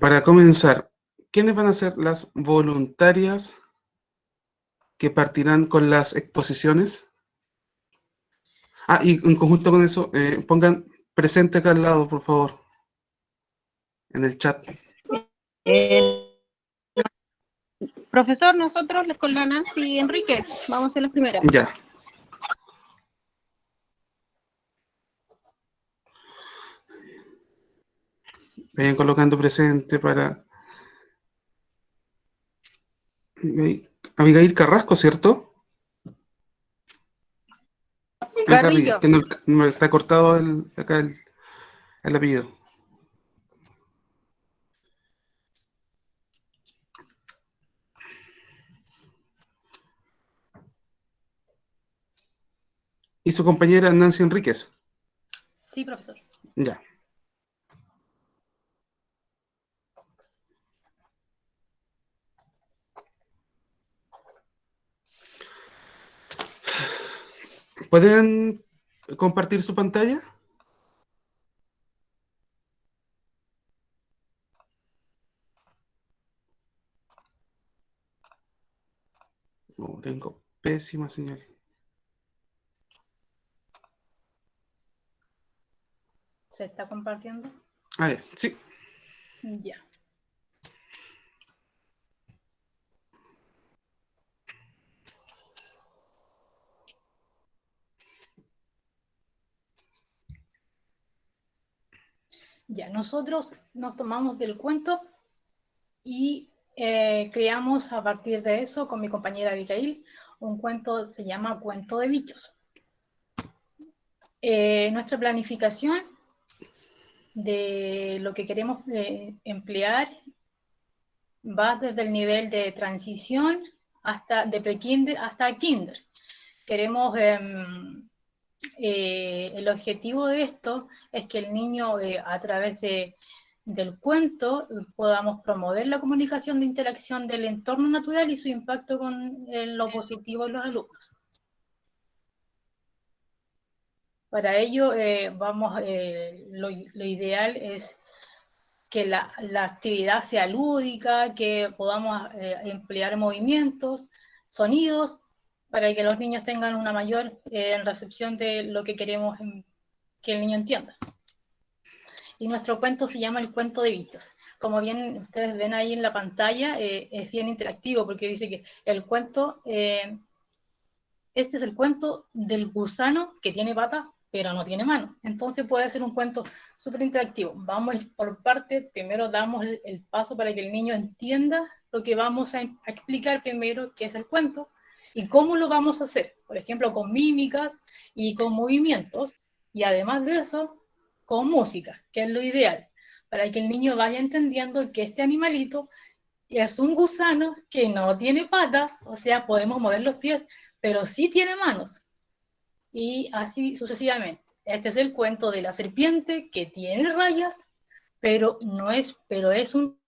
Para comenzar, ¿quiénes van a ser las voluntarias que partirán con las exposiciones? Ah, y en conjunto con eso, pongan presente acá al lado, por favor, en el chat. Profesor, nosotros con la Nancy Enríquez vamos a ser las primeras. Ya. Vayan colocando presente para Abigail Carrasco, ¿cierto? Carrillo. Que no está cortado acá el apellido. Y su compañera Nancy Enríquez. Sí, profesor. Ya. ¿Pueden compartir su pantalla? No, tengo pésima señal. ¿Se está compartiendo? Ah, ya, sí. Ya. Ya, nosotros nos tomamos del cuento y creamos a partir de eso con mi compañera Abigail un cuento, se llama Cuento de Bichos. Nuestra planificación de lo que queremos emplear va desde el nivel de transición hasta de prekinder hasta kinder. Queremos el objetivo de esto es que el niño a través del cuento podamos promover la comunicación de interacción del entorno natural y su impacto en lo positivo en los alumnos. Para ello, lo ideal es que la actividad sea lúdica, que podamos emplear movimientos, sonidos, para que los niños tengan una mayor recepción de lo que queremos que el niño entienda. Y nuestro cuento se llama El Cuento de Bichos. Como bien ustedes ven ahí en la pantalla, es bien interactivo porque dice que el cuento, este es el cuento del gusano que tiene patas pero no tiene mano. Entonces puede ser un cuento súper interactivo. Vamos por parte, primero damos el paso para que el niño entienda lo que vamos a explicar primero, que es el cuento, y cómo lo vamos a hacer. Por ejemplo, con mímicas y con movimientos, y además de eso, con música, que es lo ideal, para que el niño vaya entendiendo que este animalito es un gusano que no tiene patas, o sea, podemos mover los pies, pero sí tiene manos. Y así sucesivamente. Este es el cuento de la serpiente que tiene rayas, pero es un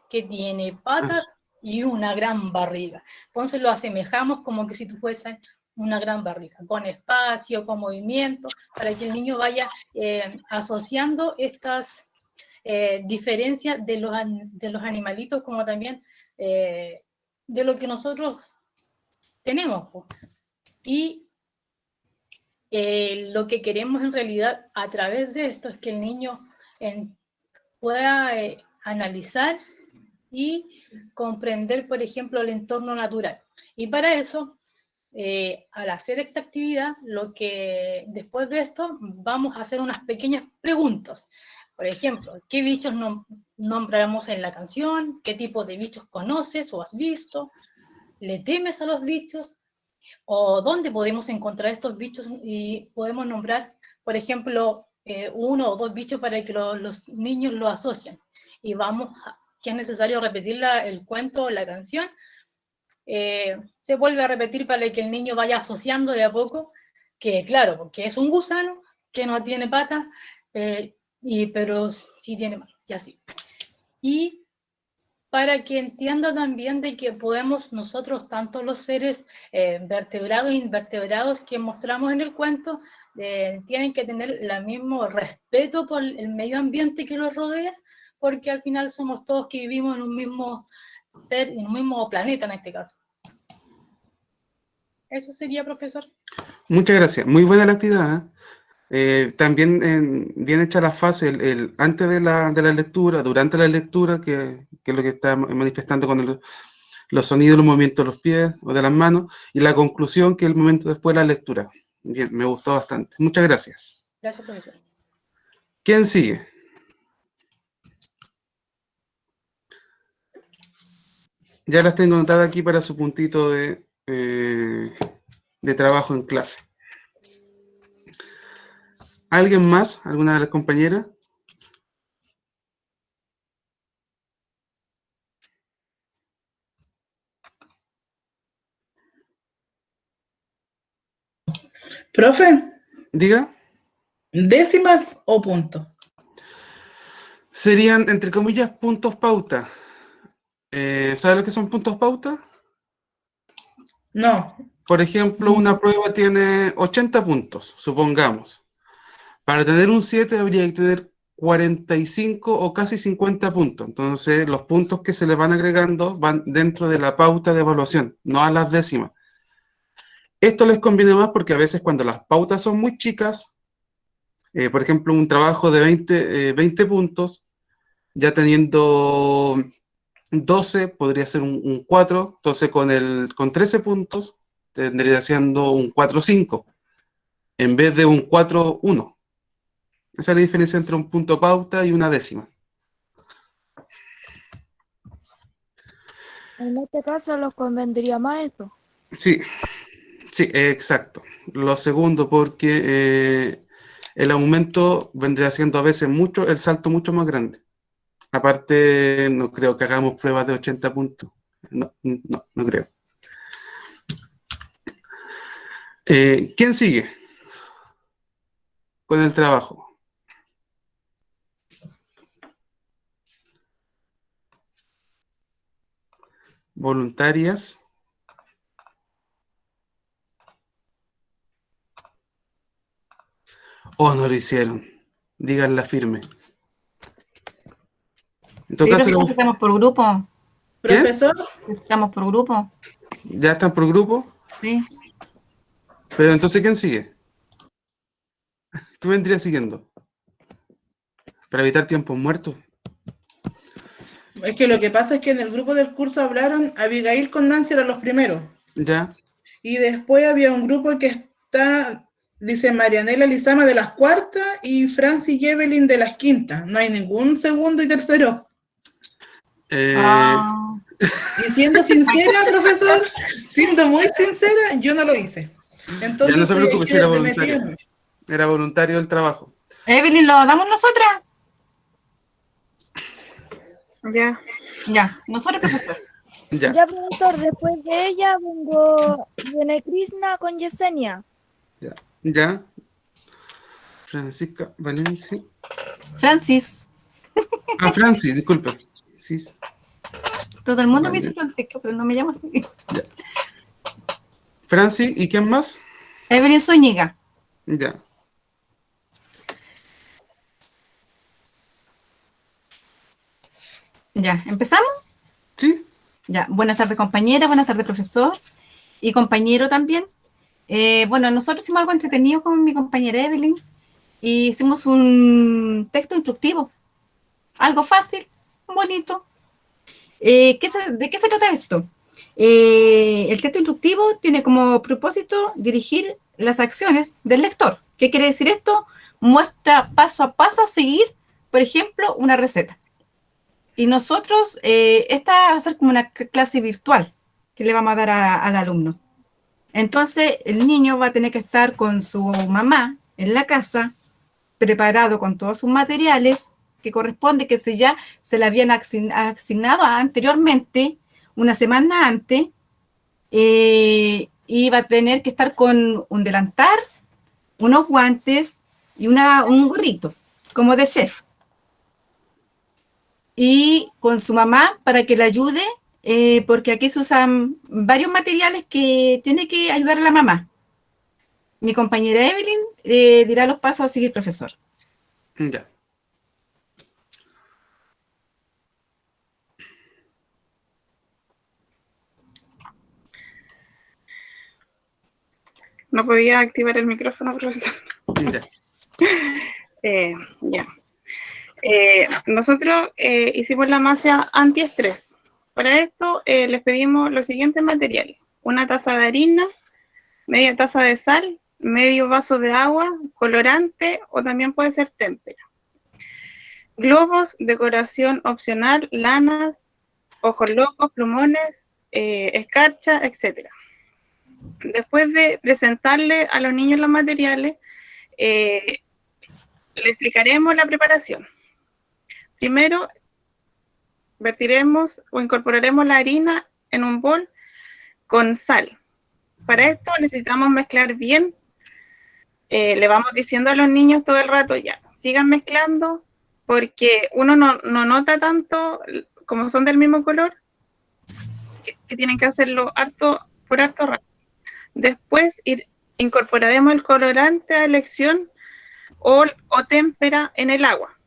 que tiene patas y una gran barriga. Entonces lo asemejamos como que si tú fueses una gran barriga, con espacio, con movimiento, para que el niño vaya asociando estas diferencias de los animalitos, como también de lo que nosotros tenemos. Y lo que queremos en realidad a través de esto es que el niño pueda analizar y comprender, por ejemplo, el entorno natural. Y para eso, al hacer esta actividad, después de esto vamos a hacer unas pequeñas preguntas. Por ejemplo, ¿qué bichos nombramos en la canción? ¿Qué tipo de bichos conoces o has visto? ¿Le temes a los bichos? ¿O dónde podemos encontrar estos bichos? Y podemos nombrar, por ejemplo, uno o dos bichos para que los niños lo asocien. Y si es necesario repetir el cuento o la canción, se vuelve a repetir para que el niño vaya asociando de a poco, que claro, porque es un gusano que no tiene patas, pero sí tiene manos, y así. Y para que entienda también de que podemos nosotros, tanto los seres vertebrados e invertebrados que mostramos en el cuento, tienen que tener el mismo respeto por el medio ambiente que los rodea, porque al final somos todos que vivimos en un mismo ser, en un mismo planeta en este caso. Eso sería, profesor. Muchas gracias. Muy buena la actividad, también bien hecha la fase, antes de la lectura, durante la lectura, que es lo que está manifestando con los sonidos, los movimientos de los pies o de las manos, y la conclusión, que es el momento después de la lectura. Bien, me gustó bastante. Muchas gracias. Gracias, profesor. ¿Quién sigue? Ya las tengo anotadas aquí para su puntito de trabajo en clase. ¿Alguien más? ¿Alguna de las compañeras? Profe, Diga. ¿décimas o puntos? Serían, entre comillas, puntos pauta. ¿Sabe lo que son puntos pauta? No. Por ejemplo, una prueba tiene 80 puntos, supongamos. Para tener un 7 habría que tener 45 o casi 50 puntos. Entonces, los puntos que se le van agregando van dentro de la pauta de evaluación, no a las décimas. Esto les conviene más porque a veces cuando las pautas son muy chicas, por ejemplo, un trabajo de 20 puntos, ya teniendo 12 podría ser un 4, entonces con 13 puntos tendría siendo un 4,5 en vez de un 4,1. Esa es la diferencia entre un punto pauta y una décima. En este caso los convendría más esto. Sí, sí, exacto. Lo segundo, porque el aumento vendría siendo a veces el salto mucho más grande. Aparte, no creo que hagamos pruebas de 80 puntos. No, no, no creo. ¿Quién sigue con el trabajo? Voluntarias. ¿O no lo hicieron? Díganla firme. En todo Sí, caso, profesor, estamos por grupo. ¿qué? Profesor, Estamos por grupo. ¿Ya están por grupo? Sí. Pero entonces, ¿quién sigue? ¿Qué vendría siguiendo? Para evitar tiempos muertos. es que lo que pasa es que en el grupo del curso hablaron, Abigail con Nancy eran los primeros. ¿Ya? Y después había un grupo que está, dice Marianela Lizama de las cuartas y Francis y Evelyn de las quintas. No hay ningún segundo y tercero. Ah, Y siendo sincera, profesor, siendo muy sincera, yo no lo hice. Ya Entonces no se estoy preocupe, aquí si era de voluntario. metida. Era voluntario el trabajo. Evelyn, ¿lo damos nosotras? Ya. Ya, nosotros, profesor. Ya. Ya, profesor, después de ella viene Krishna con Yesenia. Ya. Francisca Valencia. Francis. Ah, Francis, disculpe. Sí. Todo el mundo Vale. me dice Francisco, pero no me llamo así. Ya. Francis, ¿y quién más? Evelyn Zúñiga. Ya. Ya, ¿empezamos? ¿Sí? Ya, buenas tardes compañera, buenas tardes profesor y compañero también. Bueno, nosotros hicimos algo entretenido con mi compañera Evelyn y hicimos un texto instructivo, algo fácil, bonito. ¿De qué se trata esto? El texto instructivo tiene como propósito dirigir las acciones del lector. ¿Qué quiere decir esto? Muestra paso a paso a seguir, por ejemplo, una receta. Y nosotros, esta va a ser como una clase virtual que le vamos a dar al alumno. Entonces, el niño va a tener que estar con su mamá en la casa, preparado con todos sus materiales, que corresponde que ya se le habían asignado anteriormente, una semana antes, y va a tener que estar con un delantal, unos guantes y un gorrito, como de chef. y con su mamá para que le ayude, porque aquí se usan varios materiales que tiene que ayudar a la mamá. Mi compañera Evelyn dirá los pasos a seguir, profesor. Ya. No podía activar el micrófono, profesor. Ya. Ya. Nosotros hicimos la masa antiestrés. Para esto les pedimos los siguientes materiales: una taza de harina, media taza de sal, medio vaso de agua, colorante o también puede ser témpera, globos, decoración opcional, lanas, ojos locos, plumones, escarcha, etc. Después de presentarle a los niños los materiales, le explicaremos la preparación. Primero, vertiremos o incorporaremos la harina en un bol con sal. Para esto necesitamos mezclar bien. Le vamos diciendo a los niños todo el rato, ya, sigan mezclando, porque uno no nota tanto, como son del mismo color, que tienen que hacerlo por harto rato. Después incorporaremos el colorante a elección o témpera en el agua.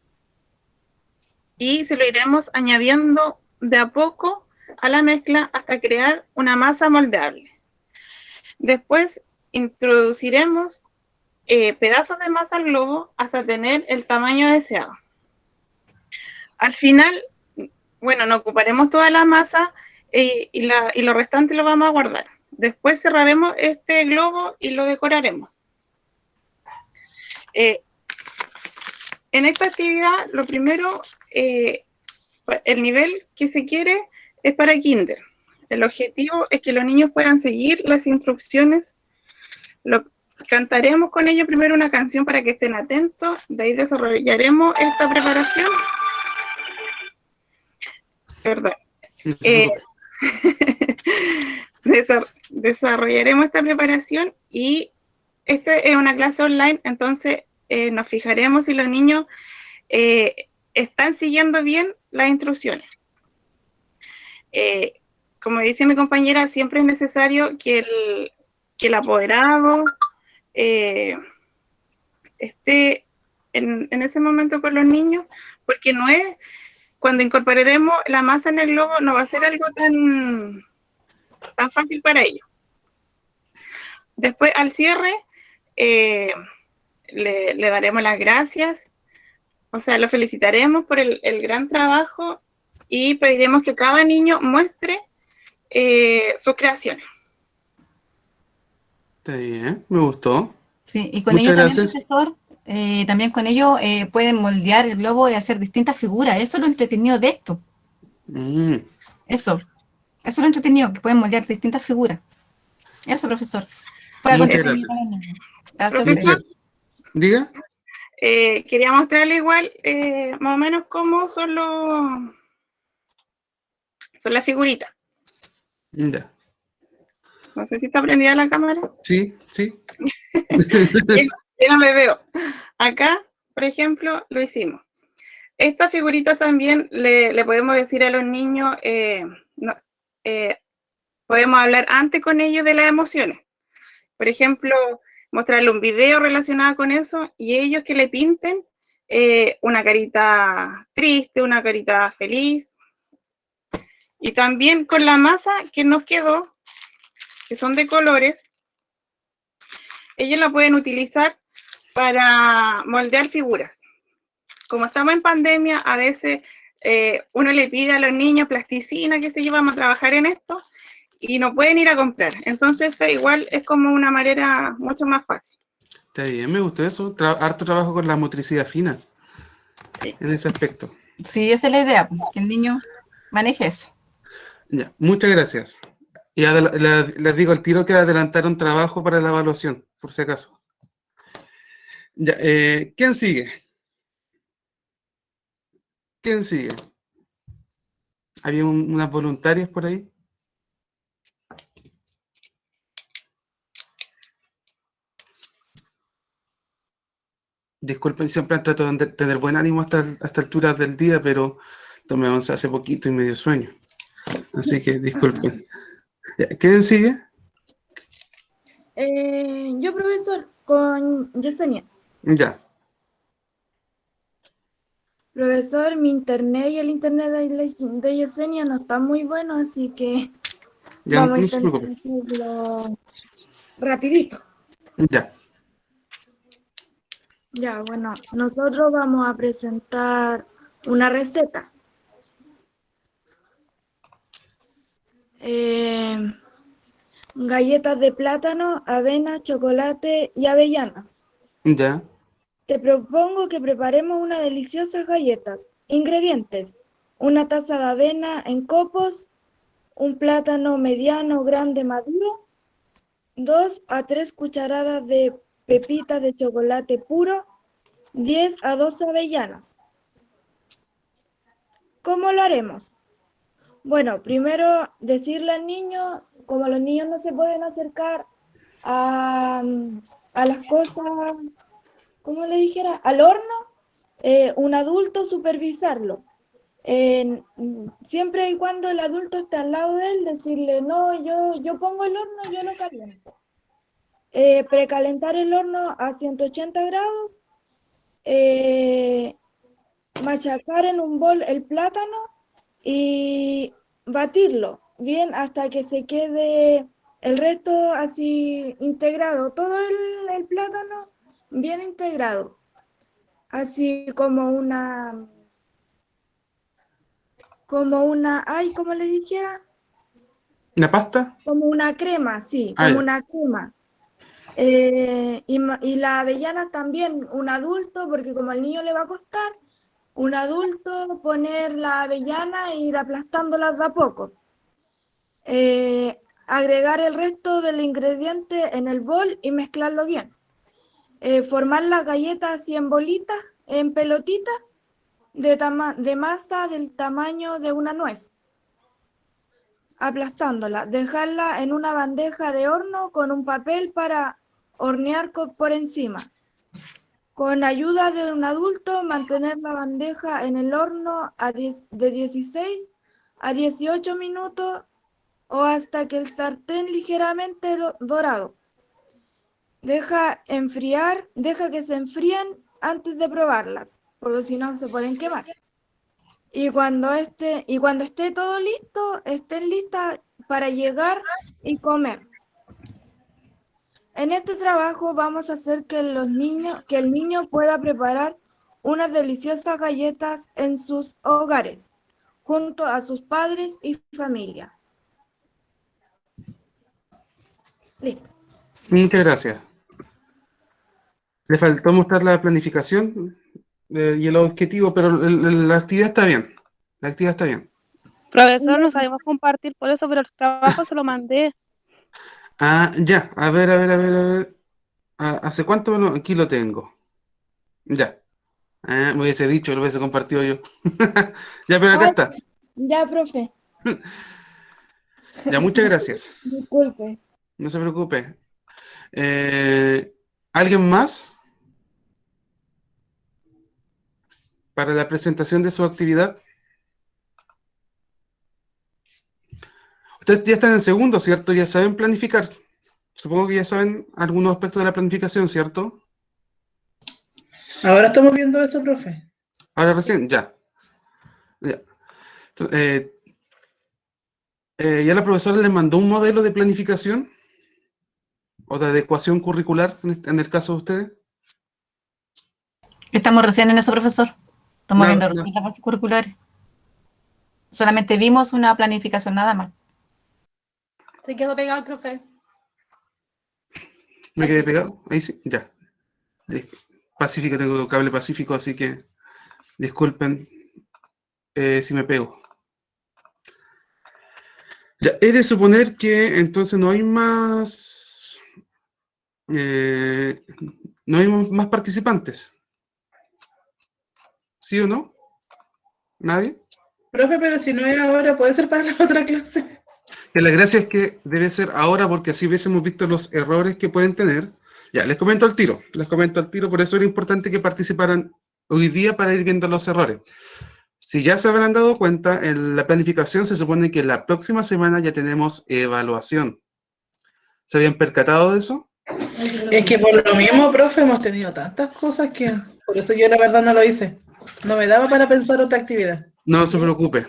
Y se lo iremos añadiendo de a poco a la mezcla hasta crear una masa moldeable. Después introduciremos pedazos de masa al globo hasta tener el tamaño deseado. Al final, bueno, no ocuparemos toda la masa y lo restante lo vamos a guardar. Después cerraremos este globo y lo decoraremos. En esta actividad, lo primero, el nivel que se quiere es para kinder. El objetivo es que los niños puedan seguir las instrucciones. Cantaremos con ellos primero una canción para que estén atentos, de ahí desarrollaremos esta preparación. Perdón. Desarrollaremos esta preparación y esta es una clase online, entonces nos fijaremos si los niños están siguiendo bien las instrucciones. Como dice mi compañera, siempre es necesario que el apoderado esté en ese momento con los niños, porque no es, cuando incorporaremos la masa en el globo, no va a ser algo tan fácil para ellos. Después, al cierre, le daremos las gracias, o sea, lo felicitaremos por el gran trabajo y pediremos que cada niño muestre sus creaciones. Está bien, me gustó. Sí, y con Muchas ello también, gracias. profesor, también con ello pueden moldear el globo y hacer distintas figuras. Eso es lo entretenido de esto. Eso es lo entretenido, que pueden moldear distintas figuras. Eso, profesor. Puede Muchas continuar gracias. con los niños. Gracias, Profesor, profesor. Diga. quería mostrarle igual más o menos cómo son las figuritas. Ya. No sé si está prendida la cámara. Sí, sí. Yo no me veo. Acá, por ejemplo, lo hicimos. Estas figuritas también le podemos decir a los niños, podemos hablar antes con ellos de las emociones. Por ejemplo, mostrarle un video relacionado con eso y ellos que le pinten una carita triste, una carita feliz. Y también con la masa que nos quedó, que son de colores, ellos la pueden utilizar para moldear figuras. Como estamos en pandemia, a veces uno le pide a los niños plasticina, qué sé yo, vamos a trabajar en esto, y no pueden ir a comprar. Entonces, esto igual es como una manera mucho más fácil. Está bien, me gustó eso. Harto trabajo con la motricidad fina. Sí. En ese aspecto. Sí, esa es la idea, que el niño maneje eso. Ya, muchas gracias. Y les digo al tiro que adelantaron trabajo para la evaluación, por si acaso. Ya, ¿quién sigue? ¿Quién sigue? ¿Había unas voluntarias por ahí? Disculpen, siempre trato de tener buen ánimo hasta alturas del día, pero Tomé once hace poquito y me dio sueño. Así que disculpen. Ya, ¿quién sigue? Yo, profesor, con Yesenia. Ya. Profesor, mi internet y el internet de Yesenia no está muy bueno, así que Ya vamos a no se intentar preocupe. hacerlo rapidito. Ya. Ya, bueno, nosotros vamos a presentar una receta. Galletas de plátano, avena, chocolate y avellanas. Ya. Te propongo que preparemos unas deliciosas galletas. Ingredientes: una taza de avena en copos, un plátano mediano grande maduro, 2 a 3 cucharadas de pepitas de chocolate puro, 10 a 12 avellanas. ¿Cómo lo haremos? Bueno, primero decirle al niño, como los niños no se pueden acercar a las cosas, ¿cómo le dijera? Al horno, un adulto supervisarlo. Siempre y cuando el adulto esté al lado de él, decirle, no, yo pongo el horno, yo lo caliento. Precalentar el horno a 180 grados, machacar en un bol el plátano y batirlo bien hasta que se quede el resto así integrado, todo el plátano bien integrado, así como ay, ¿cómo le dijera? ¿La pasta? Como una crema, sí, Ah, como ya. una crema. Y la avellana también, un adulto, porque como al niño le va a costar, un adulto poner la avellana e ir aplastándolas de a poco. Agregar el resto del ingrediente en el bol y mezclarlo bien. Formar las galletas así en bolitas, en pelotitas, de masa del tamaño de una nuez. Aplastándola, dejarla en una bandeja de horno con un papel para hornear por encima. Con ayuda de un adulto, mantener la bandeja en el horno de 16 a 18 minutos o hasta que el sartén ligeramente dorado. Deja que se enfríen antes de probarlas, porque si no se pueden quemar. Y cuando esté todo listo, estén listas para llegar y comer. En este trabajo vamos a hacer que el niño pueda preparar unas deliciosas galletas en sus hogares, junto a sus padres y familia. Listo. Muchas gracias. Le faltó mostrar la planificación y el objetivo, pero la actividad está bien. La actividad está bien. Profesor, no sabemos compartir por eso, pero el trabajo se lo mandé. Ah, ya. A ver. ¿Hace cuánto? Bueno, aquí lo tengo. Ya. Me hubiese dicho, lo hubiese compartido yo. Ya, pero acá está. Ya, profe. Ya, muchas gracias. Disculpe. No se preocupe. ¿Alguien más para la presentación de su actividad? Ustedes ya están en segundo, ¿cierto? Ya saben planificar. Supongo que ya saben algunos aspectos de la planificación, ¿cierto? Ahora estamos viendo eso, profe. Ahora recién, ya. Ya. ¿Ya la profesora les mandó un modelo de planificación? ¿O de adecuación curricular en el caso de ustedes? Estamos recién en eso, profesor. Estamos viendo No. las bases curriculares. Solamente vimos una planificación nada más. Se quedó pegado el profe. ¿Me quedé pegado? Ahí sí, ya. Pacífico, tengo cable pacífico, así que disculpen si me pego. Ya, he de suponer que entonces no hay más participantes. ¿Sí o no? ¿Nadie? Profe, pero si no es ahora, puede ser para la otra clase. Que la gracia es que debe ser ahora porque así hubiésemos visto los errores que pueden tener. Ya, les comento al tiro, por eso era importante que participaran hoy día para ir viendo los errores. Si ya se habrán dado cuenta, en la planificación se supone que la próxima semana ya tenemos evaluación. ¿Se habían percatado de eso? Es que por lo mismo, profe, hemos tenido tantas cosas que por eso yo la verdad no lo hice. No me daba para pensar otra actividad. No se preocupe.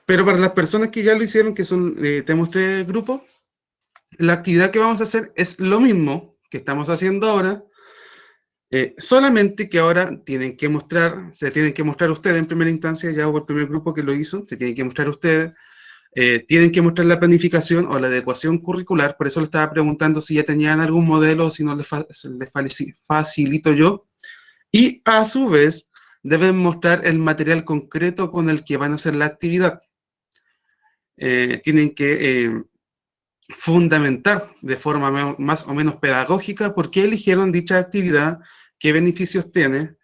Pero para las personas que ya lo hicieron, que son, tenemos 3 grupos, la actividad que vamos a hacer es lo mismo que estamos haciendo ahora, solamente que ahora se tienen que mostrar ustedes en primera instancia, ya hubo el primer grupo que lo hizo, se tienen que mostrar ustedes, tienen que mostrar la planificación o la adecuación curricular, por eso le estaba preguntando si ya tenían algún modelo o si no les facilito yo, y a su vez deben mostrar el material concreto con el que van a hacer la actividad. Tienen que fundamentar de forma más o menos pedagógica por qué eligieron dicha actividad, qué beneficios tiene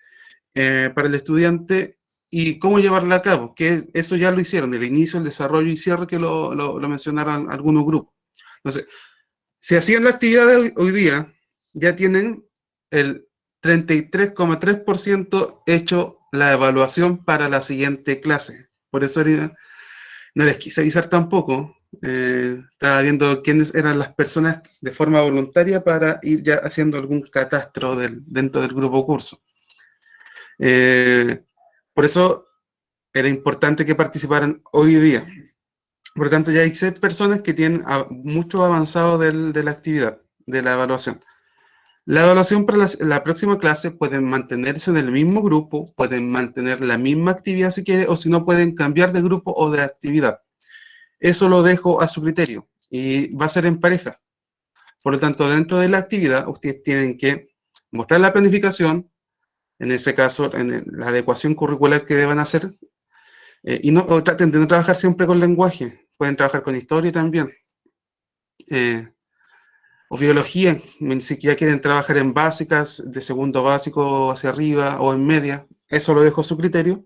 para el estudiante y cómo llevarla a cabo, que eso ya lo hicieron, el inicio, el desarrollo y cierre, que lo mencionaron algunos grupos. Entonces, si hacían la actividad de hoy día, ya tienen el 33,3% hecho la evaluación para la siguiente clase. Por eso no les quise avisar tampoco. Estaba viendo quiénes eran las personas de forma voluntaria para ir ya haciendo algún catastro dentro del grupo curso. Por eso era importante que participaran hoy día. Por lo tanto, ya hay 6 personas que tienen mucho avanzado de la actividad, de la evaluación. La evaluación para la próxima clase pueden mantenerse en el mismo grupo, pueden mantener la misma actividad si quieren, o si no pueden cambiar de grupo o de actividad. Eso lo dejo a su criterio y va a ser en pareja. Por lo tanto, dentro de la actividad, ustedes tienen que mostrar la planificación, en ese caso, en la adecuación curricular que deban hacer, y o traten de no trabajar siempre con lenguaje, pueden trabajar con historia también, o biología, si ya quieren trabajar en básicas, de segundo básico hacia arriba, o en media, eso lo dejo a su criterio.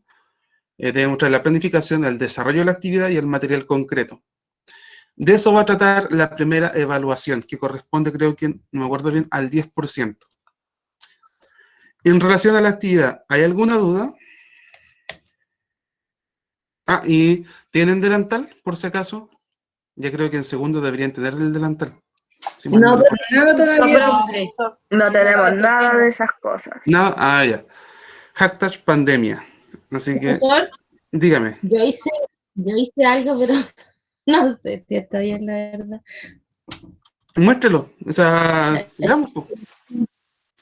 Deben mostrar la planificación, el desarrollo de la actividad y el material concreto. De eso va a tratar la primera evaluación, que corresponde, creo que, no me acuerdo bien, al 10%. En relación a la actividad, ¿hay alguna duda? ¿Y tienen delantal, por si acaso? Ya creo que en segundo deberían tener el delantal. Si mal No, no recuerdo. nada todavía. No tenemos nada de esas cosas. Nada, ya. Hashtag pandemia. Así que, Profesor, dígame. yo hice algo, pero no sé si está bien, la verdad. Muéstrelo. O sea, digamos.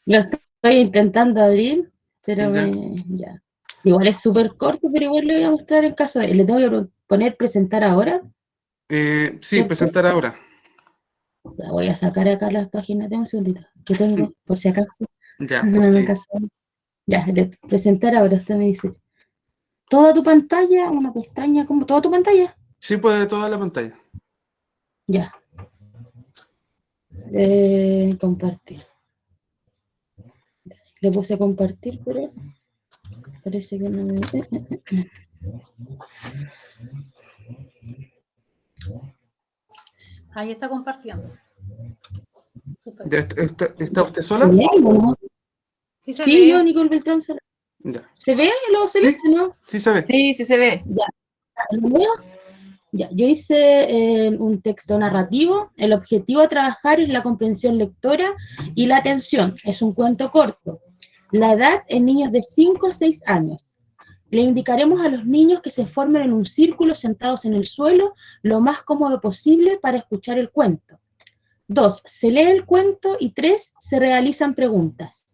Lo estoy intentando abrir, pero Ya. ya. Igual es súper corto, pero igual le voy a mostrar en caso de... ¿Le tengo que poner presentar ahora? Sí, ¿Cierto? presentar ahora. La voy a sacar acá las páginas de un segundito, que tengo, por si acaso. Ya, No, sí. en caso. Ya, presentar ahora, usted me dice. ¿Toda tu pantalla? ¿Una pestaña? ¿Cómo? ¿Toda tu pantalla? Sí, puede toda la pantalla. Ya. Compartir. Le puse compartir, pero parece que no me... Ahí está compartiendo. Súper. ¿Está usted sola? ¿Se ve algo, no? Sí se Sí, ve. yo, Nicole Beltrán. Ya. ¿Se ve lo celeste, no? Sí se ve. Sí, sí se ve. ¿Lo veo? Ya, yo hice un texto narrativo. El objetivo a trabajar es la comprensión lectora y la atención. Es un cuento corto. La edad en niños de 5 a 6 años. Le indicaremos a los niños que se formen en un círculo sentados en el suelo lo más cómodo posible para escuchar el cuento. 2. Se lee el cuento y 3. Se realizan preguntas.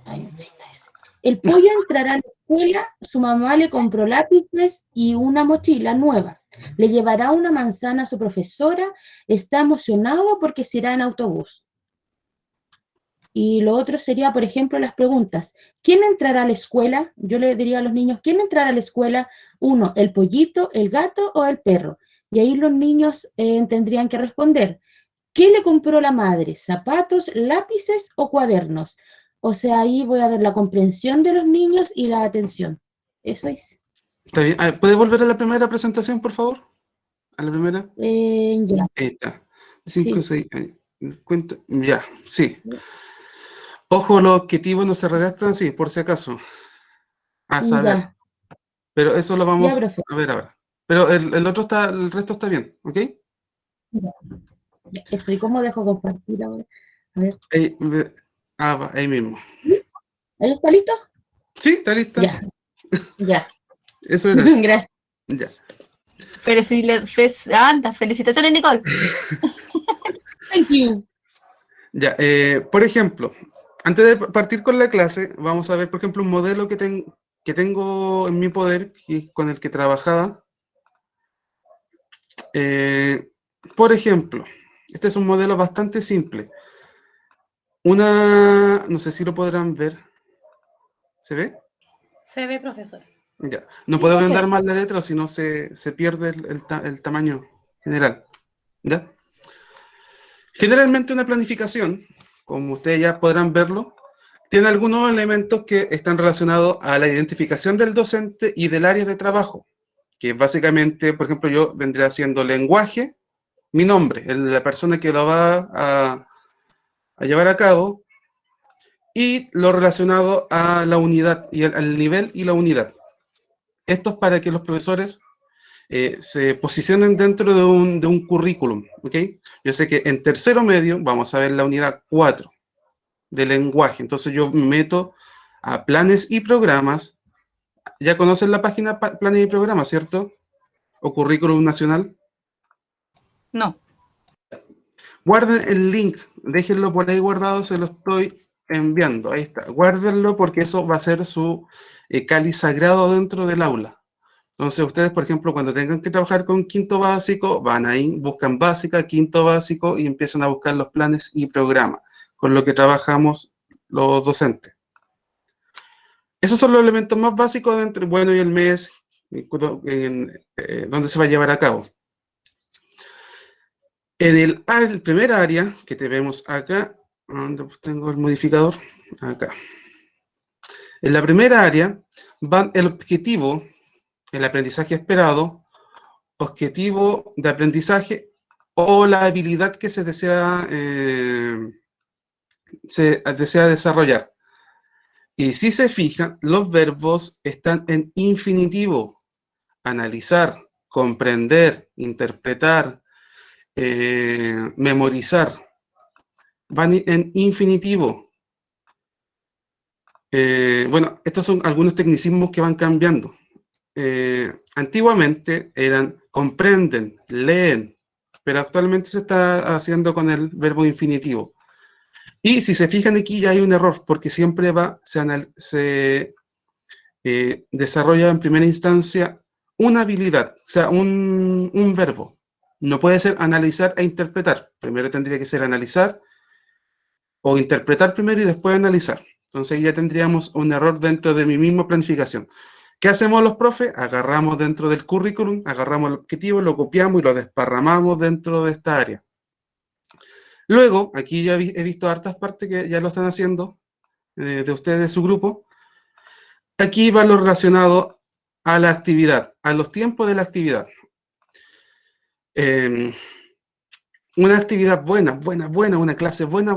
Ahí está ese. El pollo entrará a la escuela, su mamá le compró lápices y una mochila nueva. Le llevará una manzana a su profesora, está emocionado porque se irá en autobús. Y lo otro sería, por ejemplo, las preguntas. ¿Quién entrará a la escuela? Yo le diría a los niños, ¿quién entrará a la escuela? 1, el pollito, el gato o el perro. Y ahí los niños tendrían que responder. ¿Qué le compró la madre? ¿Zapatos, lápices o cuadernos? O sea, ahí voy a ver la comprensión de los niños y la atención. Eso es. Está bien. ¿Puede volver a la primera presentación, por favor? ¿A la primera? Ya. Ahí está. 5, Sí. 6, cuenta. Ya, sí. Ojo, los objetivos no se redactan, sí, por si acaso. a saber. Ya, Pero eso lo ya, vamos profe. a ver ahora. Pero el resto está bien, ¿ok? Ya, ya. Eso, ¿y cómo dejo compartir ahora? A ver. Ahí mismo. ¿Ahí está listo? Sí, está lista. Ya, ya. Eso era. Gracias. Ya. Felicitaciones, Nicole. Thank you. Ya, por ejemplo, antes de partir con la clase, vamos a ver, por ejemplo, un modelo que tengo en mi poder y con el que trabajaba. Por ejemplo, este es un modelo bastante simple. No sé si lo podrán ver. ¿Se ve? Se ve, profesor. Ya. No Sí, puedo profe. agrandar más la letra, si no se pierde el tamaño general. ¿Ya? Generalmente una planificación, como ustedes ya podrán verlo, tiene algunos elementos que están relacionados a la identificación del docente y del área de trabajo, que básicamente, por ejemplo, yo vendría haciendo lenguaje, mi nombre, la persona que lo va a llevar a cabo, y lo relacionado a la unidad, y al nivel y la unidad. Esto es para que los profesores se posicionen dentro de un currículum, ¿ok? Yo sé que en tercero medio vamos a ver la unidad 4 de lenguaje, entonces yo me meto a planes y programas. Ya conocen la página planes y programas, ¿cierto? O currículum nacional. No. Guarden el link, déjenlo por ahí guardado, se lo estoy enviando, ahí está, guárdenlo porque eso va a ser su cáliz sagrado dentro del aula. Entonces ustedes, por ejemplo, cuando tengan que trabajar con quinto básico, van ahí, buscan básica, quinto básico y empiezan a buscar los planes y programas, con lo que trabajamos los docentes. Esos son los elementos más básicos entre bueno y el mes, donde se va a llevar a cabo. En el primer área que tenemos acá, donde tengo el modificador, acá. En la primera área van el objetivo, el aprendizaje esperado, objetivo de aprendizaje o la habilidad que se desea desarrollar. Y si se fijan, los verbos están en infinitivo. Analizar, comprender, interpretar, memorizar. Van en infinitivo. Bueno, estos son algunos tecnicismos que van cambiando. Antiguamente eran comprenden, leen, pero actualmente se está haciendo con el verbo infinitivo. Y si se fijan aquí ya hay un error, porque siempre se desarrolla en primera instancia una habilidad, o sea, un verbo. No puede ser analizar e interpretar. Primero tendría que ser analizar o interpretar primero y después analizar. Entonces ya tendríamos un error dentro de mi misma planificación. ¿Qué hacemos los profes? Agarramos dentro del currículum, agarramos el objetivo, lo copiamos y lo desparramamos dentro de esta área. Luego, aquí ya he visto hartas partes que ya lo están haciendo, de ustedes, de su grupo. Aquí va lo relacionado a la actividad, a los tiempos de la actividad. Una actividad buena, una clase buena,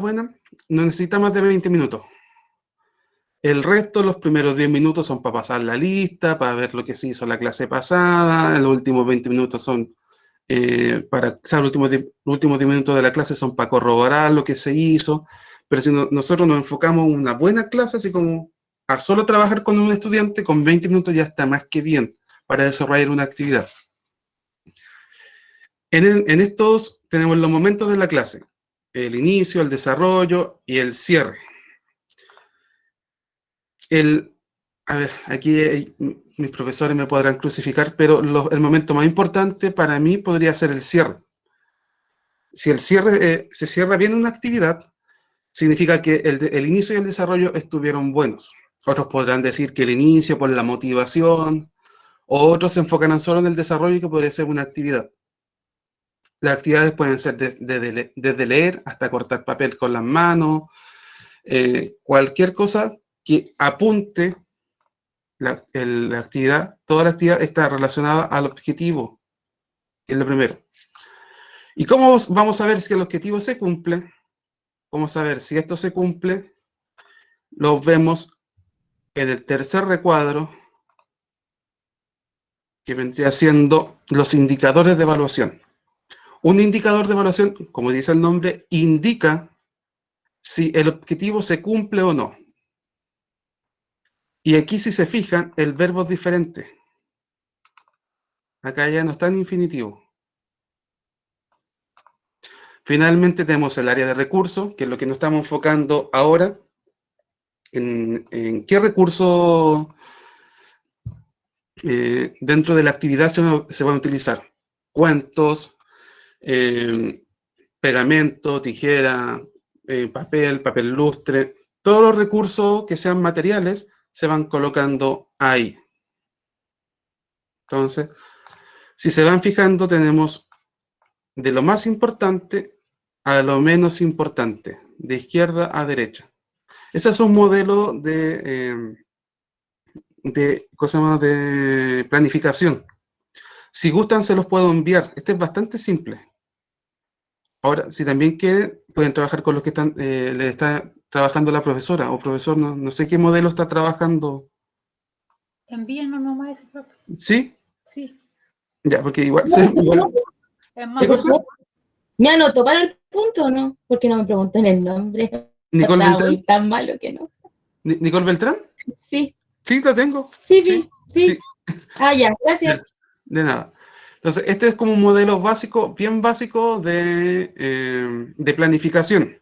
no necesita más de 20 minutos. El resto, los primeros 10 minutos son para pasar la lista, para ver lo que se hizo la clase pasada, los últimos 20 minutos son o sea, los últimos 10 minutos de la clase son para corroborar lo que se hizo, pero si nosotros nos enfocamos en una buena clase, así como a solo trabajar con un estudiante, con 20 minutos ya está más que bien para desarrollar una actividad. En estos tenemos los momentos de la clase, el inicio, el desarrollo y el cierre. A ver, aquí mis profesores me podrán crucificar, pero el momento más importante para mí podría ser el cierre. Si el cierre se cierra bien una actividad, significa que el inicio y el desarrollo estuvieron buenos. Otros podrán decir que el inicio por la motivación, o otros se enfocarán solo en el desarrollo, que podría ser una actividad. Las actividades pueden ser desde leer hasta cortar papel con las manos, cualquier cosa que apunte la actividad, toda la actividad está relacionada al objetivo, que es lo primero. ¿Y cómo vamos a ver si el objetivo se cumple? Vamos a ver si esto se cumple. Lo vemos en el tercer recuadro que vendría siendo los indicadores de evaluación. Un indicador de evaluación, como dice el nombre, indica si el objetivo se cumple o no. Y aquí, si se fijan, el verbo es diferente. Acá ya no está en infinitivo. Finalmente tenemos el área de recursos, que es lo que nos estamos enfocando ahora. En qué recurso dentro de la actividad se van a utilizar. Cuentos, pegamento, tijera, papel lustre. Todos los recursos que sean materiales se van colocando ahí. Entonces, si se van fijando, tenemos de lo más importante a lo menos importante, de izquierda a derecha. Ese es un modelo de planificación. Si gustan, se los puedo enviar. Este es bastante simple. Ahora, si también quieren, pueden trabajar con los que están, le está trabajando la profesora o profesor, no sé qué modelo está trabajando. Envíenos nomás ese, profe. ¿Sí? Sí. Ya, porque igual... Es más ¿Qué cosa? ¿Me anotó para el punto o no? Porque no me preguntó en el nombre. ¿Nicole Estaba Beltrán? tan malo que no. ¿Nicole Beltrán? Sí. Sí, lo tengo. Sí, Sí. sí. Ah, ya, gracias. De nada. Entonces, este es como un modelo básico, bien básico de planificación.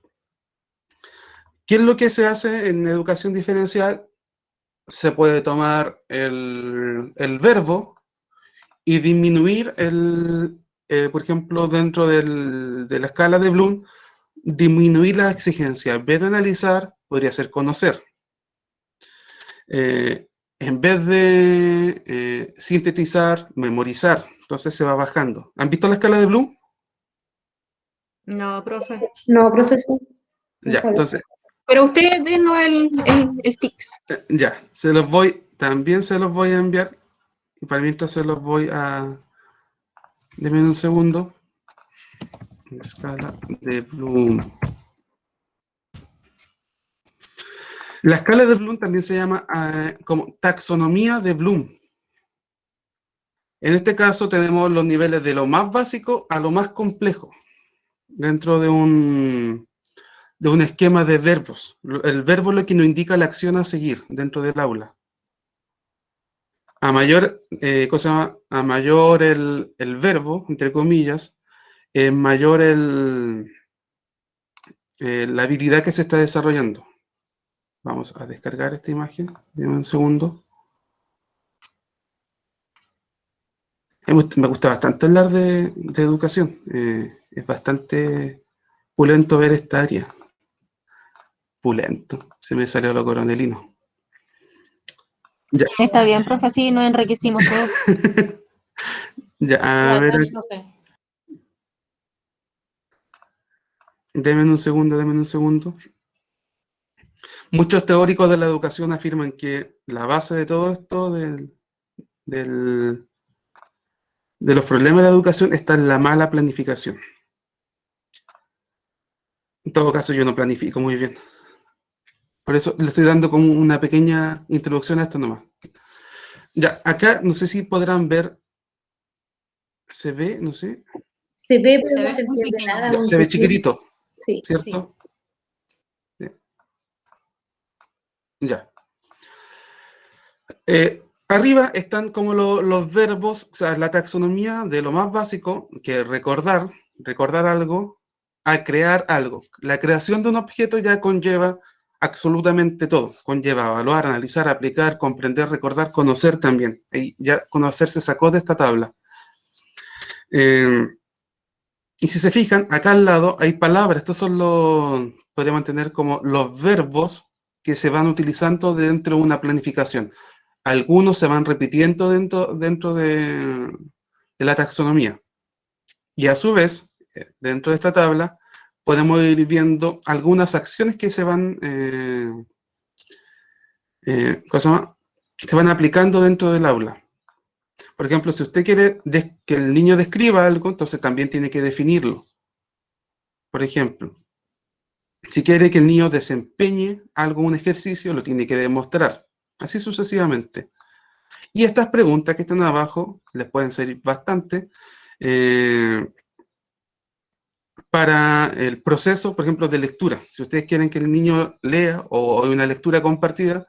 ¿Qué es lo que se hace en educación diferencial? Se puede tomar el verbo y disminuir por ejemplo, dentro de la escala de Bloom, disminuir la exigencia. En vez de analizar, podría ser conocer. En vez de sintetizar, memorizar. Entonces se va bajando. ¿Han visto la escala de Bloom? No, profe. No, profesor. Ya, entonces, Pero usted denos el tics. ya, también se los voy a enviar. Y para mientras se los voy a... Denme un segundo. Escala de Bloom. La escala de Bloom también se llama como taxonomía de Bloom. En este caso tenemos los niveles de lo más básico a lo más complejo dentro de un esquema de verbos. El verbo es lo que nos indica la acción a seguir dentro del aula. A mayor, a mayor el verbo, entre comillas, mayor la habilidad que se está desarrollando. Vamos a descargar esta imagen. Deme un segundo. Me gusta bastante hablar de educación. Es bastante pulento ver esta área. Pulento. Se me salió lo coronelino. Ya. Está bien, profe, sí, nos enriquecimos todos. Ya, a ver. Denme un segundo. Muchos teóricos de la educación afirman que la base de todo esto, de los problemas de la educación, está en la mala planificación. En todo caso, yo no planifico muy bien. Por eso le estoy dando como una pequeña introducción a esto nomás. Ya, acá no sé si podrán ver. ¿Se ve? No sé. Se ve, pero no se entiende nada. Ya, se ve chiquitito. Sí. ¿Cierto? Sí. Ya. Arriba están como los verbos, o sea, la taxonomía de lo más básico, que es recordar algo, a crear algo. La creación de un objeto ya conlleva absolutamente todo. Conlleva evaluar, analizar, aplicar, comprender, recordar, conocer también. Y ya conocer se sacó de esta tabla. Y si se fijan, acá al lado hay palabras. Estos son podríamos tener como los verbos que se van utilizando dentro de una planificación. Algunos se van repitiendo dentro de la taxonomía. Y a su vez, dentro de esta tabla, podemos ir viendo algunas acciones que se van, se van aplicando dentro del aula. Por ejemplo, si usted quiere que el niño describa algo, entonces también tiene que definirlo. Por ejemplo, si quiere que el niño desempeñe algo, un ejercicio, lo tiene que demostrar. Así sucesivamente. Y estas preguntas que están abajo les pueden servir bastante para el proceso, por ejemplo, de lectura. Si ustedes quieren que el niño lea o una lectura compartida,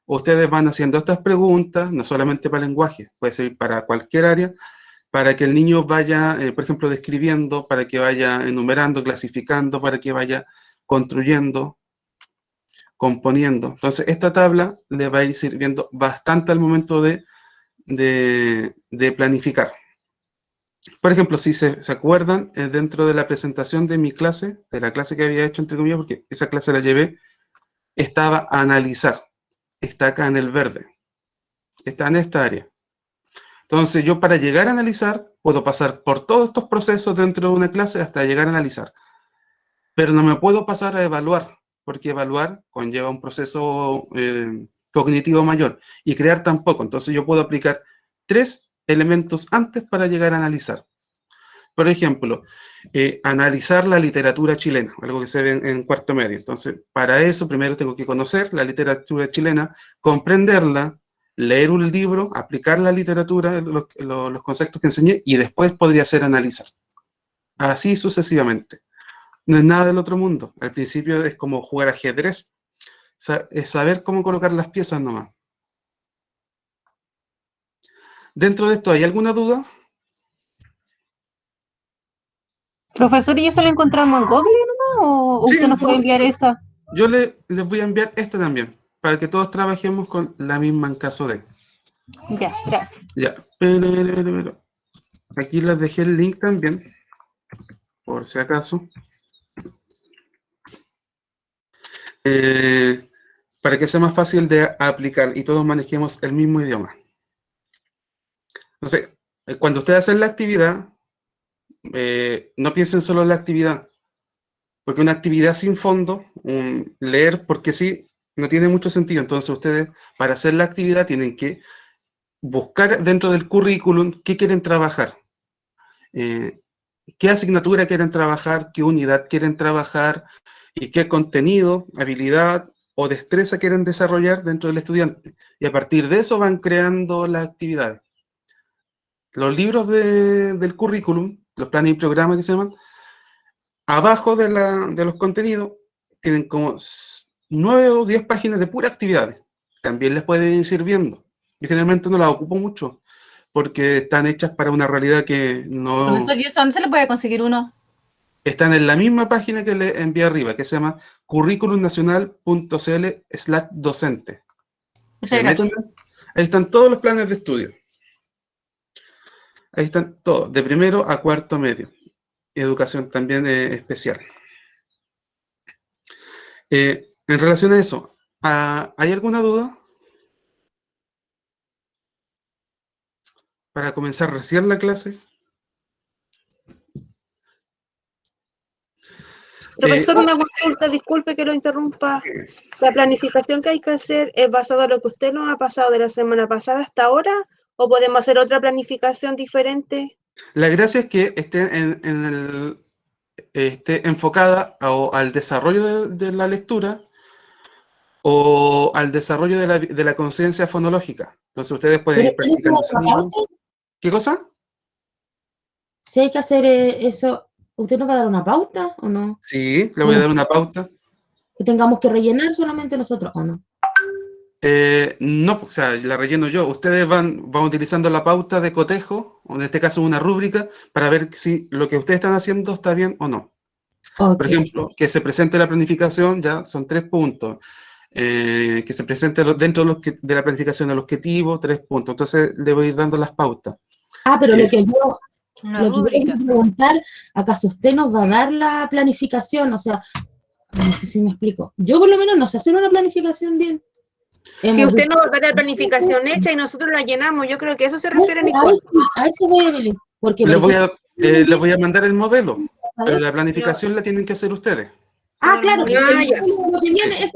ustedes van haciendo estas preguntas, no solamente para lenguaje, puede ser para cualquier área, para que el niño vaya, por ejemplo, describiendo, para que vaya enumerando, clasificando, para que vaya construyendo, componiendo. Entonces, esta tabla le va a ir sirviendo bastante al momento de planificar. Por ejemplo, si se acuerdan, dentro de la presentación de mi clase, de la clase que había hecho, entre comillas, porque esa clase la llevé, estaba a analizar. Está acá en el verde. Está en esta área. Entonces, yo para llegar a analizar, puedo pasar por todos estos procesos dentro de una clase hasta llegar a analizar. Pero no me puedo pasar a evaluar, porque evaluar conlleva un proceso cognitivo mayor, y crear tampoco. Entonces, yo puedo aplicar 3 elementos antes para llegar a analizar. Por ejemplo, analizar la literatura chilena, algo que se ve en cuarto medio. Entonces, para eso primero tengo que conocer la literatura chilena, comprenderla, leer un libro, aplicar la literatura, los conceptos que enseñé, y después podría ser analizar. Así sucesivamente. No es nada del otro mundo. Al principio es como jugar ajedrez. Es saber cómo colocar las piezas nomás. Dentro de esto, ¿hay alguna duda? Profesor, ¿y eso lo encontramos en Google nomás o Sí, usted nos puede enviar esa? Yo les voy a enviar esta también, para que todos trabajemos con la misma en caso de. Ya, gracias. Ya, pero. Aquí les dejé el link también, por si acaso. Para que sea más fácil de aplicar y todos manejemos el mismo idioma. Entonces, cuando ustedes hacen la actividad, no piensen solo en la actividad, porque una actividad sin fondo, leer porque sí, no tiene mucho sentido. Entonces ustedes, para hacer la actividad, tienen que buscar dentro del currículum qué quieren trabajar, qué asignatura quieren trabajar, qué unidad quieren trabajar, y qué contenido, habilidad o destreza quieren desarrollar dentro del estudiante. Y a partir de eso van creando las actividades. Los libros del currículum, los planes y programas que se llaman, abajo de los contenidos, tienen como 9 o 10 páginas de puras actividades. También les puede ir sirviendo. Yo generalmente no las ocupo mucho, porque están hechas para una realidad que no... Profesor, ¿y eso dónde se le puede conseguir uno? Están en la misma página que le envié arriba, que se llama curriculumnacional.cl/docente. Muchas gracias. Ahí están todos los planes de estudio. Ahí están todos, de primero a cuarto medio. Educación también especial. En relación a eso, ¿hay alguna duda? Para comenzar recién la clase. Profesor, una consulta, disculpe que lo interrumpa. ¿La planificación que hay que hacer es basada en lo que usted nos ha pasado de la semana pasada hasta ahora? ¿O podemos hacer otra planificación diferente? La gracia es que esté esté enfocada al desarrollo de la lectura o al desarrollo de la conciencia fonológica. Entonces ustedes pueden ir practicando sonido. ¿Qué cosa? Si hay que hacer eso, ¿usted nos va a dar una pauta o no? Sí, le voy a dar una pauta. ¿Que tengamos que rellenar solamente nosotros o no? No, o sea, la relleno yo. Ustedes van utilizando la pauta de cotejo, o en este caso una rúbrica, para ver si lo que ustedes están haciendo está bien o no. Okay. Por ejemplo, que se presente la planificación, ya son 3 puntos. Que se presente dentro de la planificación el objetivo, 3 puntos. Entonces le voy a ir dando las pautas. Pero lo que yo quiero preguntar, ¿acaso usted nos va a dar la planificación? O sea, no sé si me explico. Yo por lo menos no sé hacer una planificación bien. Si usted nos va a dar la planificación hecha y nosotros la llenamos, yo creo que eso se refiere a eso voy a venir. Porque les voy a mandar el modelo, pero la planificación la tienen que hacer ustedes. Claro, lo que viene es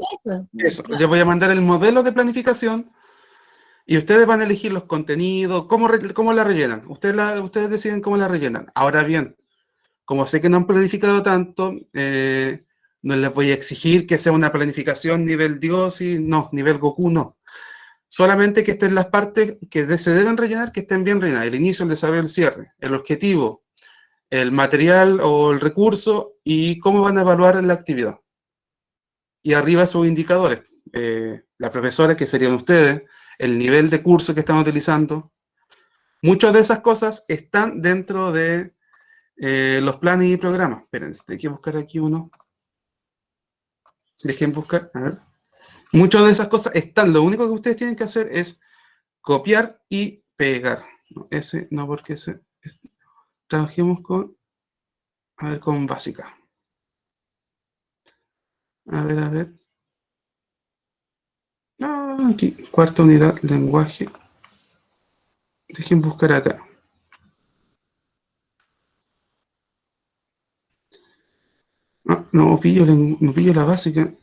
eso. Les voy a mandar el modelo de planificación y ustedes van a elegir los contenidos, cómo la rellenan. Ustedes deciden cómo la rellenan. Ahora bien, como sé que no han planificado tanto, no les voy a exigir que sea una planificación nivel Dios y no, nivel Goku no. Solamente que estén las partes que se deben rellenar, que estén bien rellenadas. El inicio, el desarrollo, el cierre, el objetivo, el material o el recurso y cómo van a evaluar la actividad. Y arriba sus indicadores. La profesora, que serían ustedes, el nivel de curso que están utilizando. Muchas de esas cosas están dentro de los planes y programas. Espérense, hay que buscar aquí uno. Dejen buscar, a ver. Muchas de esas cosas están. Lo único que ustedes tienen que hacer es copiar y pegar. No, ese no, porque ese... Trabajemos con... A ver, con básica. A ver. No, aquí, cuarta unidad, lenguaje. Dejen buscar acá. No pillo la básica.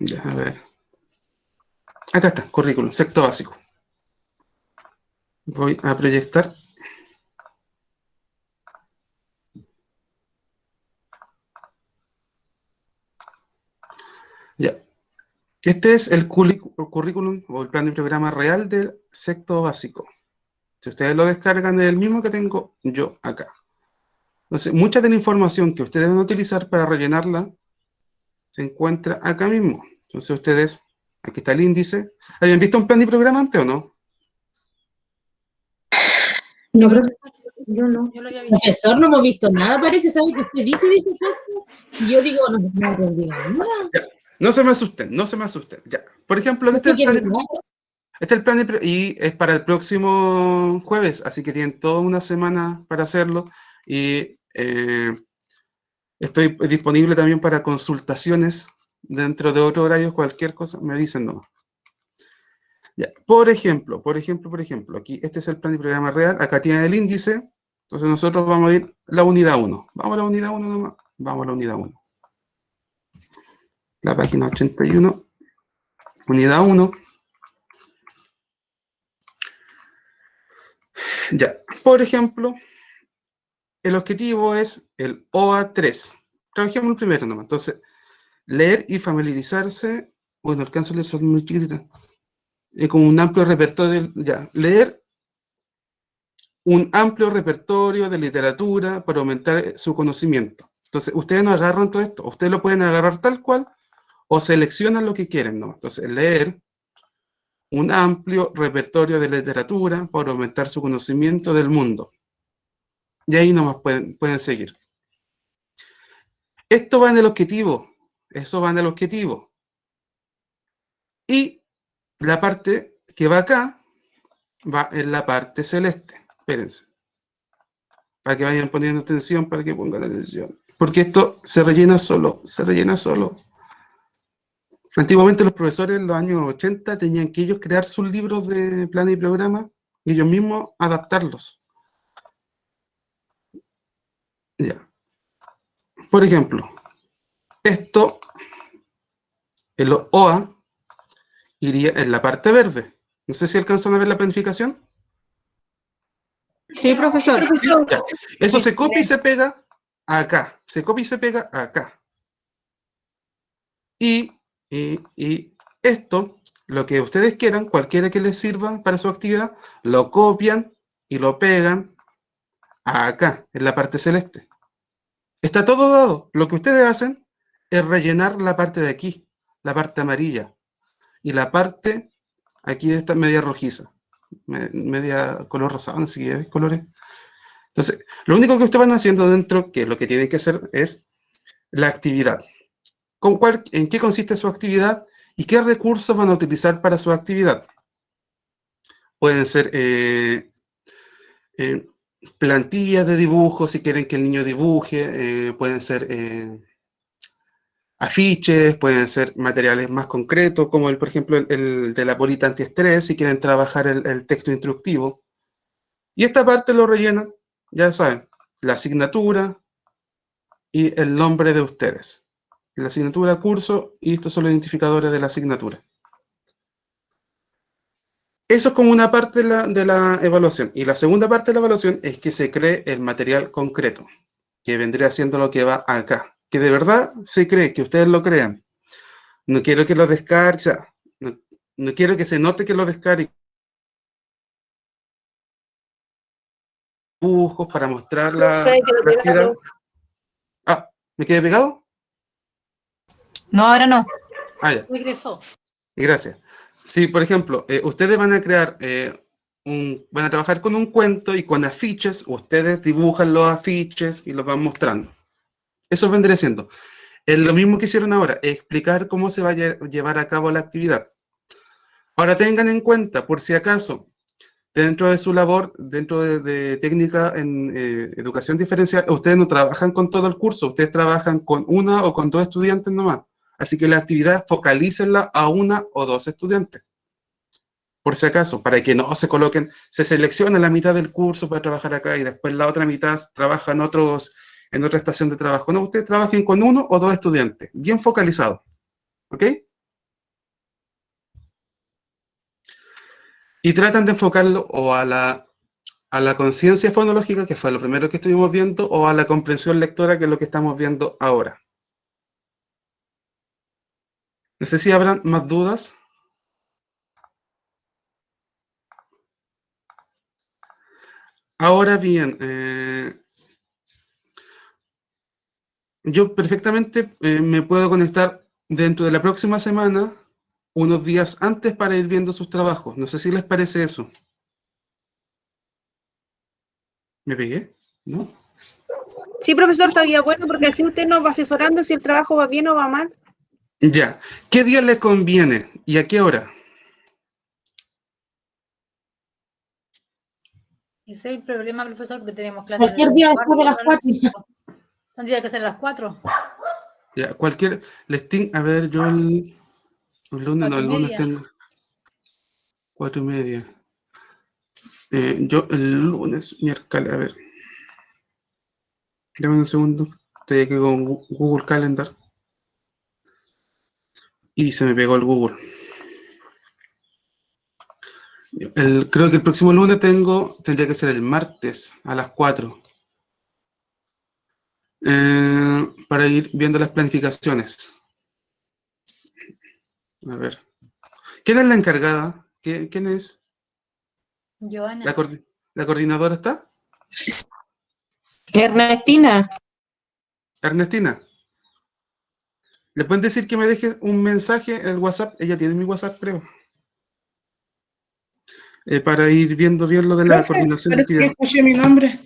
Ya, a ver. Acá está, currículum, sexto básico. Voy a proyectar. Ya. Este es el currículum o el plan de programa real del sexto básico. Si ustedes lo descargan, es el mismo que tengo yo acá. Entonces, mucha de la información que ustedes van a utilizar para rellenarla se encuentra acá mismo. Entonces, ustedes, aquí está el índice. ¿Habían visto un plan de programa antes o no? No, profesor, yo no. Yo lo había visto. Profesor, no hemos visto nada, parece, ¿sabe que usted dice cosas? Y yo digo, no aprendí nada. Ya. No se me asusten, no se me asusten. Ya. Por ejemplo, este es el plan y es para el próximo jueves, así que tienen toda una semana para hacerlo. Y estoy disponible también para consultaciones dentro de otro horario, cualquier cosa, me dicen nomás. Ya. Por ejemplo, aquí este es el plan de programa real, acá tiene el índice, entonces nosotros vamos a ir a la unidad 1. Vamos a la unidad 1 nomás, vamos a la unidad 1. La página 81, unidad 1. Ya, por ejemplo, el objetivo es el OA3. Trabajemos el primero nomás. Entonces, leer y familiarizarse. Bueno, alcanzo a leer, son muy chiquititas. Con un amplio repertorio. Leer un amplio repertorio de literatura para aumentar su conocimiento. Entonces, ustedes no agarran todo esto. Ustedes lo pueden agarrar tal cual o seleccionan lo que quieren, ¿no? Entonces, leer un amplio repertorio de literatura para aumentar su conocimiento del mundo. Y ahí nomás pueden seguir. Esto va en el objetivo. Eso va en el objetivo. Y la parte que va acá va en la parte celeste. Espérense. Para que vayan poniendo atención, para que pongan atención. Porque esto se rellena solo. Se rellena solo. Antiguamente los profesores en los años 80 tenían que ellos crear sus libros de plan y programa y ellos mismos adaptarlos. Ya. Por ejemplo, esto, el OA, iría en la parte verde. No sé si alcanzan a ver la planificación. Sí, profesor. Ya. Eso se copia y se pega acá. Se copia y se pega acá. Y esto, lo que ustedes quieran, cualquiera que les sirva para su actividad, lo copian y lo pegan acá, en la parte celeste. Está todo dado. Lo que ustedes hacen es rellenar la parte de aquí, la parte amarilla, y la parte aquí de esta media rojiza, media color rosado, no sé qué colores. Entonces, lo único que ustedes van haciendo dentro, que lo que tienen que hacer es la actividad. ¿En qué consiste su actividad y qué recursos van a utilizar para su actividad? Pueden ser plantillas de dibujo, si quieren que el niño dibuje, pueden ser afiches, pueden ser materiales más concretos, como por ejemplo el de la bolita antiestrés, si quieren trabajar el texto instructivo. Y esta parte lo rellenan, ya saben, la asignatura y el nombre de ustedes. La asignatura, curso, y estos son los identificadores de la asignatura. Eso es como una parte de la evaluación. Y la segunda parte de la evaluación es que se cree el material concreto, que vendría siendo lo que va acá. Que de verdad se cree, que ustedes lo crean. No quiero que lo descargue, o sea, no quiero que se note que lo descargue. Dibujos para mostrar la actividad. Ah, ¿me quedé pegado? No, ahora no. Ah, ya. Regresó. Gracias. Sí, por ejemplo, ustedes van a crear, van a trabajar con un cuento y con afiches, ustedes dibujan los afiches y los van mostrando. Eso vendría siendo. Es lo mismo que hicieron ahora, explicar cómo se va a llevar a cabo la actividad. Ahora tengan en cuenta, por si acaso, dentro de su labor, dentro de técnica en educación diferencial, ustedes no trabajan con todo el curso, ustedes trabajan con una o con dos estudiantes nomás. Así que la actividad focalícenla a una o dos estudiantes. Por si acaso, para que no se coloquen, se selecciona la mitad del curso para trabajar acá y después la otra mitad trabaja en otra estación de trabajo. No, ustedes trabajen con uno o dos estudiantes, bien focalizados. ¿Ok? Y tratan de enfocarlo o a la conciencia fonológica, que fue lo primero que estuvimos viendo, o a la comprensión lectora, que es lo que estamos viendo ahora. No sé si habrán más dudas. Ahora bien, yo perfectamente me puedo conectar dentro de la próxima semana, unos días antes, para ir viendo sus trabajos. No sé si les parece eso. ¿Me pegué? ¿No? Sí, profesor, estaría bueno porque así usted nos va asesorando si el trabajo va bien o va mal. Ya. ¿Qué día le conviene y a qué hora? Ese es el problema, profesor, porque tenemos clases Cualquier día después de las 4. Tendría que ser a las 4. Ya, cualquier... a ver, yo el lunes, no, el lunes tengo 4:30. Yo el lunes, miércoles, a ver. Dame un segundo. Estoy aquí con Google Calendar. Y se me pegó el Google. Creo que el próximo lunes tendría que ser el martes a las 4. Para ir viendo las planificaciones. A ver. ¿Quién es la encargada? ¿Quién es? Joana. ¿La coordinadora está? Ernestina. Ernestina. ¿Le pueden decir que me deje un mensaje en el WhatsApp? Ella tiene mi WhatsApp, creo. Para ir viendo bien lo de la coordinación de Parece que actividad. escuché mi nombre.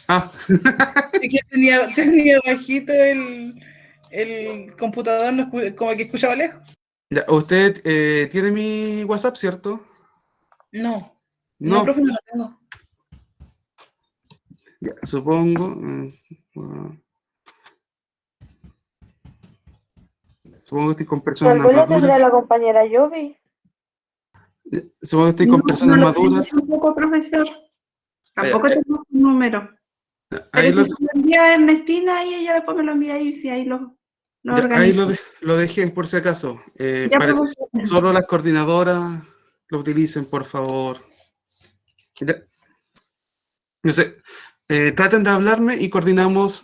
Ah. Es que tenía bajito el computador, como que escuchaba lejos. Ya, usted tiene mi WhatsApp, ¿cierto? No, No, profe, no lo tengo. Ya, supongo. Supongo que estoy con personas Tal vez lo maduras. tendrá la compañera Yobi. Supongo que estoy con personas no maduras. Tampoco, profesor. Tampoco Ya, tengo un número. ahí Pero si se lo envía a Ernestina y ella después me lo envía y si ahí lo ahí organizo. lo dejé, por si acaso. Ya, Para que profesor. solo las coordinadoras lo utilicen, por favor. Ya. No sé, traten de hablarme y coordinamos,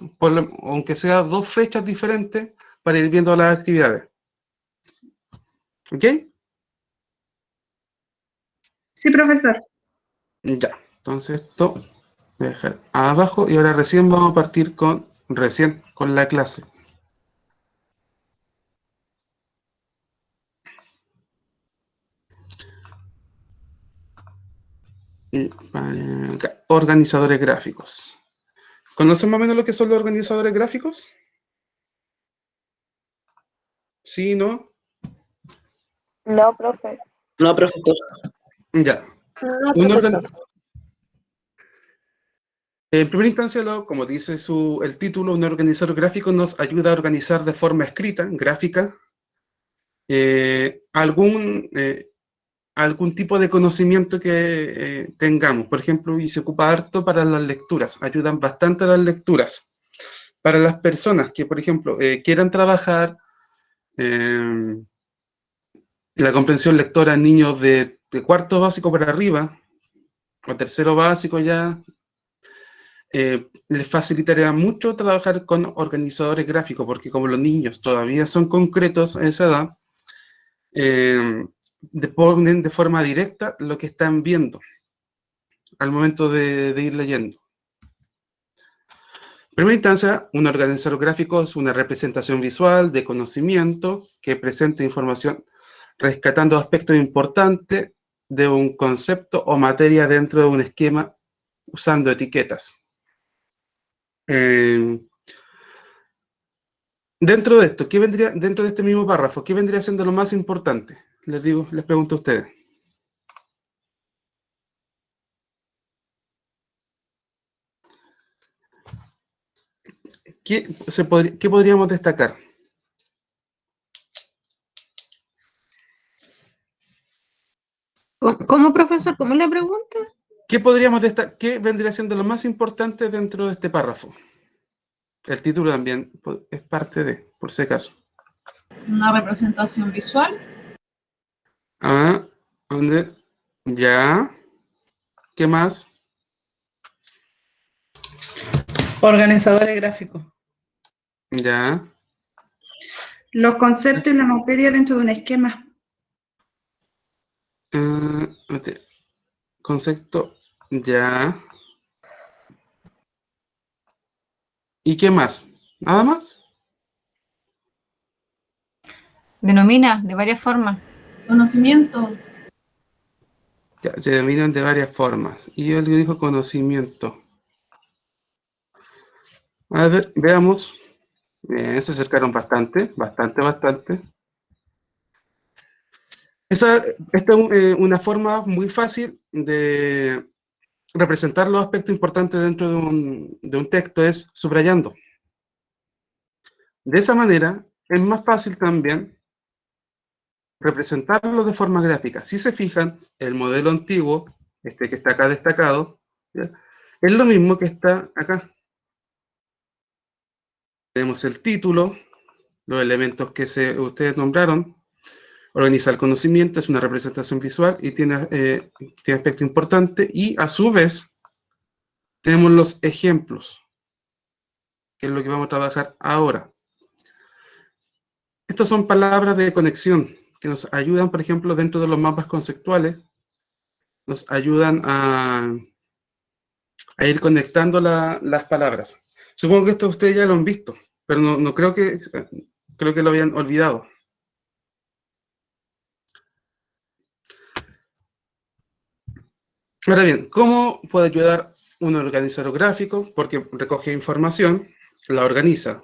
aunque sea 2 fechas diferentes, para ir viendo las actividades. ¿Ok? Sí, profesor. Ya, entonces esto voy a dejar abajo y ahora recién vamos a partir con la clase. Y acá, organizadores gráficos. ¿Conocen más o menos lo que son los organizadores gráficos? ¿Sí, no? No, profe. No, profesor. Ya. No, profesor. En primera instancia, como dice el título, un organizador gráfico nos ayuda a organizar de forma escrita, gráfica, algún tipo de conocimiento que tengamos. Por ejemplo, y se ocupa harto para las lecturas, ayudan bastante a las lecturas. Para las personas que, por ejemplo, quieran trabajar la comprensión lectora en niños de cuarto básico para arriba, o tercero básico ya, les facilitaría mucho trabajar con organizadores gráficos, porque como los niños todavía son concretos a esa edad, ponen de forma directa lo que están viendo al momento de ir leyendo. En primera instancia, un organizador gráfico es una representación visual de conocimiento que presenta información rescatando aspectos importantes de un concepto o materia dentro de un esquema usando etiquetas. Dentro de esto, dentro de este mismo párrafo, ¿qué vendría siendo lo más importante? Les pregunto a ustedes. ¿Qué podríamos destacar? ¿Cómo, profesor? ¿Cómo es la pregunta? ¿Qué podríamos destacar? ¿Qué vendría siendo lo más importante dentro de este párrafo? El título también es parte de, por si acaso. Una representación visual. Ah, ¿dónde? Ya. ¿Qué más? Organizadores gráficos. Ya. Los conceptos y la materia dentro de un esquema. Concepto, ya. ¿Y qué más? ¿Nada más? Denomina de varias formas. Conocimiento. Ya, se denominan de varias formas. Y yo le dijo conocimiento. A ver, veamos. Bien, se acercaron bastante. Esta es una forma muy fácil de representar los aspectos importantes dentro de un texto, es subrayando. De esa manera, es más fácil también representarlo de forma gráfica. Si se fijan, el modelo antiguo, este que está acá destacado, ¿ya?, es lo mismo que está acá. Tenemos el título, los elementos que ustedes nombraron. Organiza el conocimiento, es una representación visual y tiene aspecto importante, y a su vez tenemos los ejemplos, que es lo que vamos a trabajar ahora. Estas son palabras de conexión que nos ayudan, por ejemplo, dentro de los mapas conceptuales, nos ayudan a ir conectando las palabras. Supongo que esto ustedes ya lo han visto, pero no creo que lo habían olvidado. Ahora bien, ¿cómo puede ayudar un organizador gráfico? Porque recoge información, la organiza,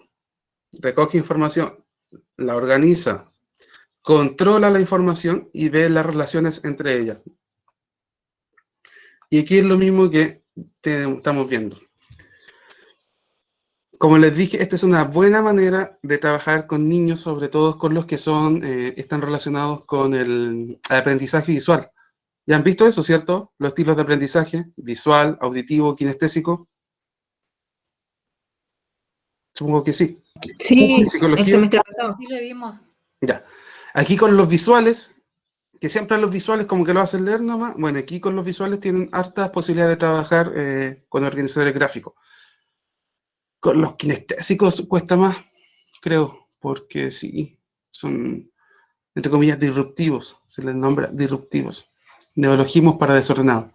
recoge información, la organiza, controla la información y ve las relaciones entre ellas. Y aquí es lo mismo que estamos viendo. Como les dije, esta es una buena manera de trabajar con niños, sobre todo con los que están relacionados con el aprendizaje visual. ¿Ya han visto eso, cierto? Los estilos de aprendizaje, visual, auditivo, kinestésico. Supongo que sí. Sí, Psicología. el semestre pasado. Sí, lo vimos. Ya. Aquí con los visuales, que siempre los visuales como que lo hacen leer nomás, bueno, aquí con los visuales tienen hartas posibilidades de trabajar con organizadores gráficos. Con los kinestésicos cuesta más, creo, porque sí, son, entre comillas, disruptivos, se les nombra disruptivos. Neologismos para desordenados.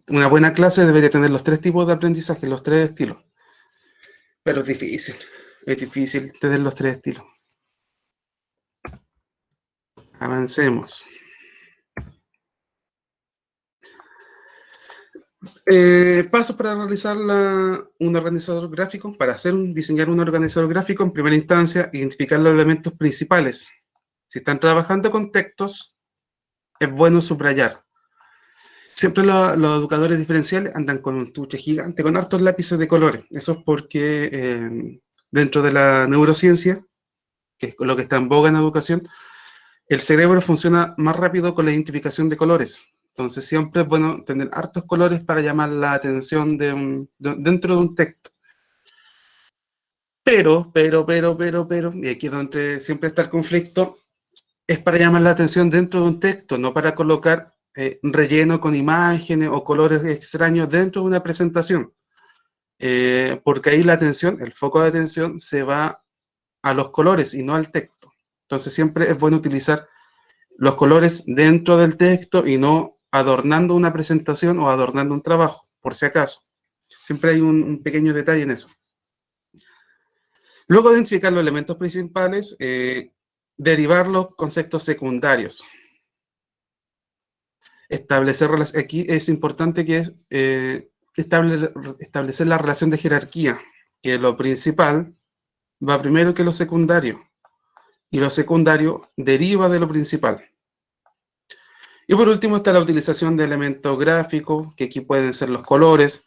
Una buena clase debería tener los 3 tipos de aprendizaje, los 3 estilos. Pero es difícil tener los 3 estilos. Avancemos. Pasos para realizar un organizador gráfico. Para diseñar un organizador gráfico, en primera instancia, identificar los elementos principales. Si están trabajando con textos, es bueno subrayar. Siempre los educadores diferenciales andan con un estuche gigante, con hartos lápices de colores. Eso es porque dentro de la neurociencia, que es lo que está en boga en educación, el cerebro funciona más rápido con la identificación de colores. Entonces siempre es bueno tener hartos colores para llamar la atención dentro de un texto. Pero, y aquí es donde siempre está el conflicto, es para llamar la atención dentro de un texto, no para colocar relleno con imágenes o colores extraños dentro de una presentación. Porque ahí la atención, el foco de atención se va a los colores y no al texto. Entonces siempre es bueno utilizar los colores dentro del texto y no adornando una presentación o adornando un trabajo, por si acaso. Siempre hay un pequeño detalle en eso. Luego de identificar los elementos principales, derivar los conceptos secundarios. Aquí es importante que es establecer la relación de jerarquía, que lo principal va primero que lo secundario, y lo secundario deriva de lo principal. Y por último está la utilización de elementos gráficos, que aquí pueden ser los colores,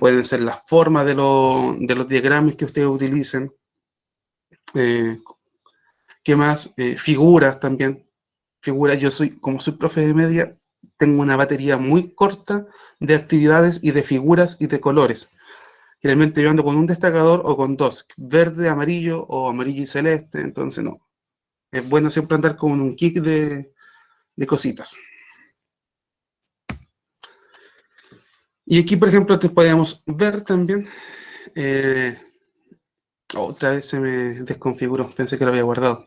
pueden ser las formas de los diagramas que ustedes utilicen. ¿Qué más? Figuras también. Figuras, como soy profe de media, tengo una batería muy corta de actividades y de figuras y de colores. Generalmente yo ando con un destacador o con dos, verde, amarillo o amarillo y celeste, entonces no. Es bueno siempre andar con un kit de cositas. Y aquí, por ejemplo, te podemos ver también. Otra vez se me desconfiguró, pensé que lo había guardado.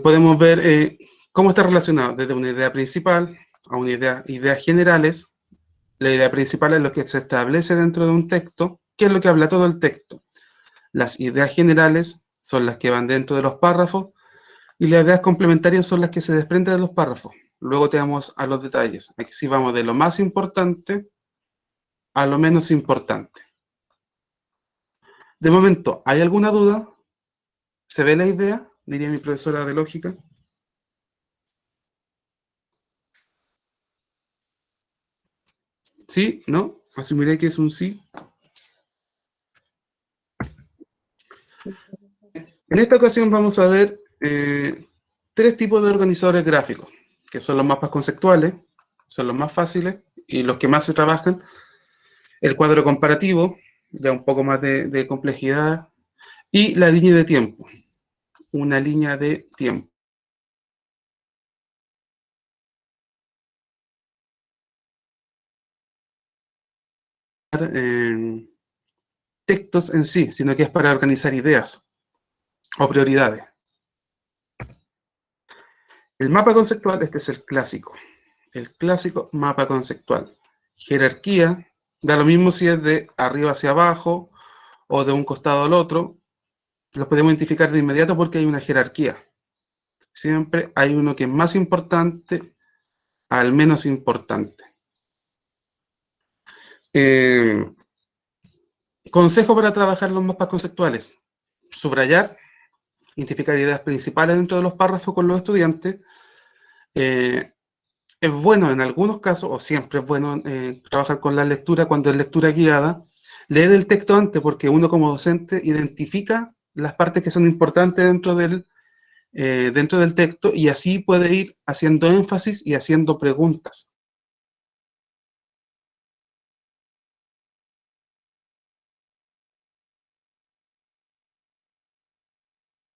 Podemos ver cómo está relacionado desde una idea principal a una ideas generales. La idea principal es lo que se establece dentro de un texto, que es lo que habla todo el texto. Las ideas generales son las que van dentro de los párrafos y las ideas complementarias son las que se desprenden de los párrafos. Luego te vamos a los detalles. Aquí sí vamos de lo más importante a lo menos importante. De momento, ¿hay alguna duda? ¿Se ve la idea? Diría mi profesora de lógica. ¿Sí? ¿No? Asumiré que es un sí. En esta ocasión vamos a ver 3 tipos de organizadores gráficos, que son los mapas conceptuales, son los más fáciles y los que más se trabajan. El cuadro comparativo, ya un poco más de complejidad, y la línea de tiempo, una línea de tiempo. Textos en sí, sino que es para organizar ideas o prioridades. El mapa conceptual, este es el clásico mapa conceptual. Jerarquía, da lo mismo si es de arriba hacia abajo o de un costado al otro, los podemos identificar de inmediato porque hay una jerarquía. Siempre hay uno que es más importante al menos importante. Consejo para trabajar los mapas conceptuales. Subrayar, identificar ideas principales dentro de los párrafos con los estudiantes. Es bueno en algunos casos, o siempre es bueno trabajar con la lectura cuando es lectura guiada, leer el texto antes porque uno como docente identifica las partes que son importantes dentro del texto y así puede ir haciendo énfasis y haciendo preguntas.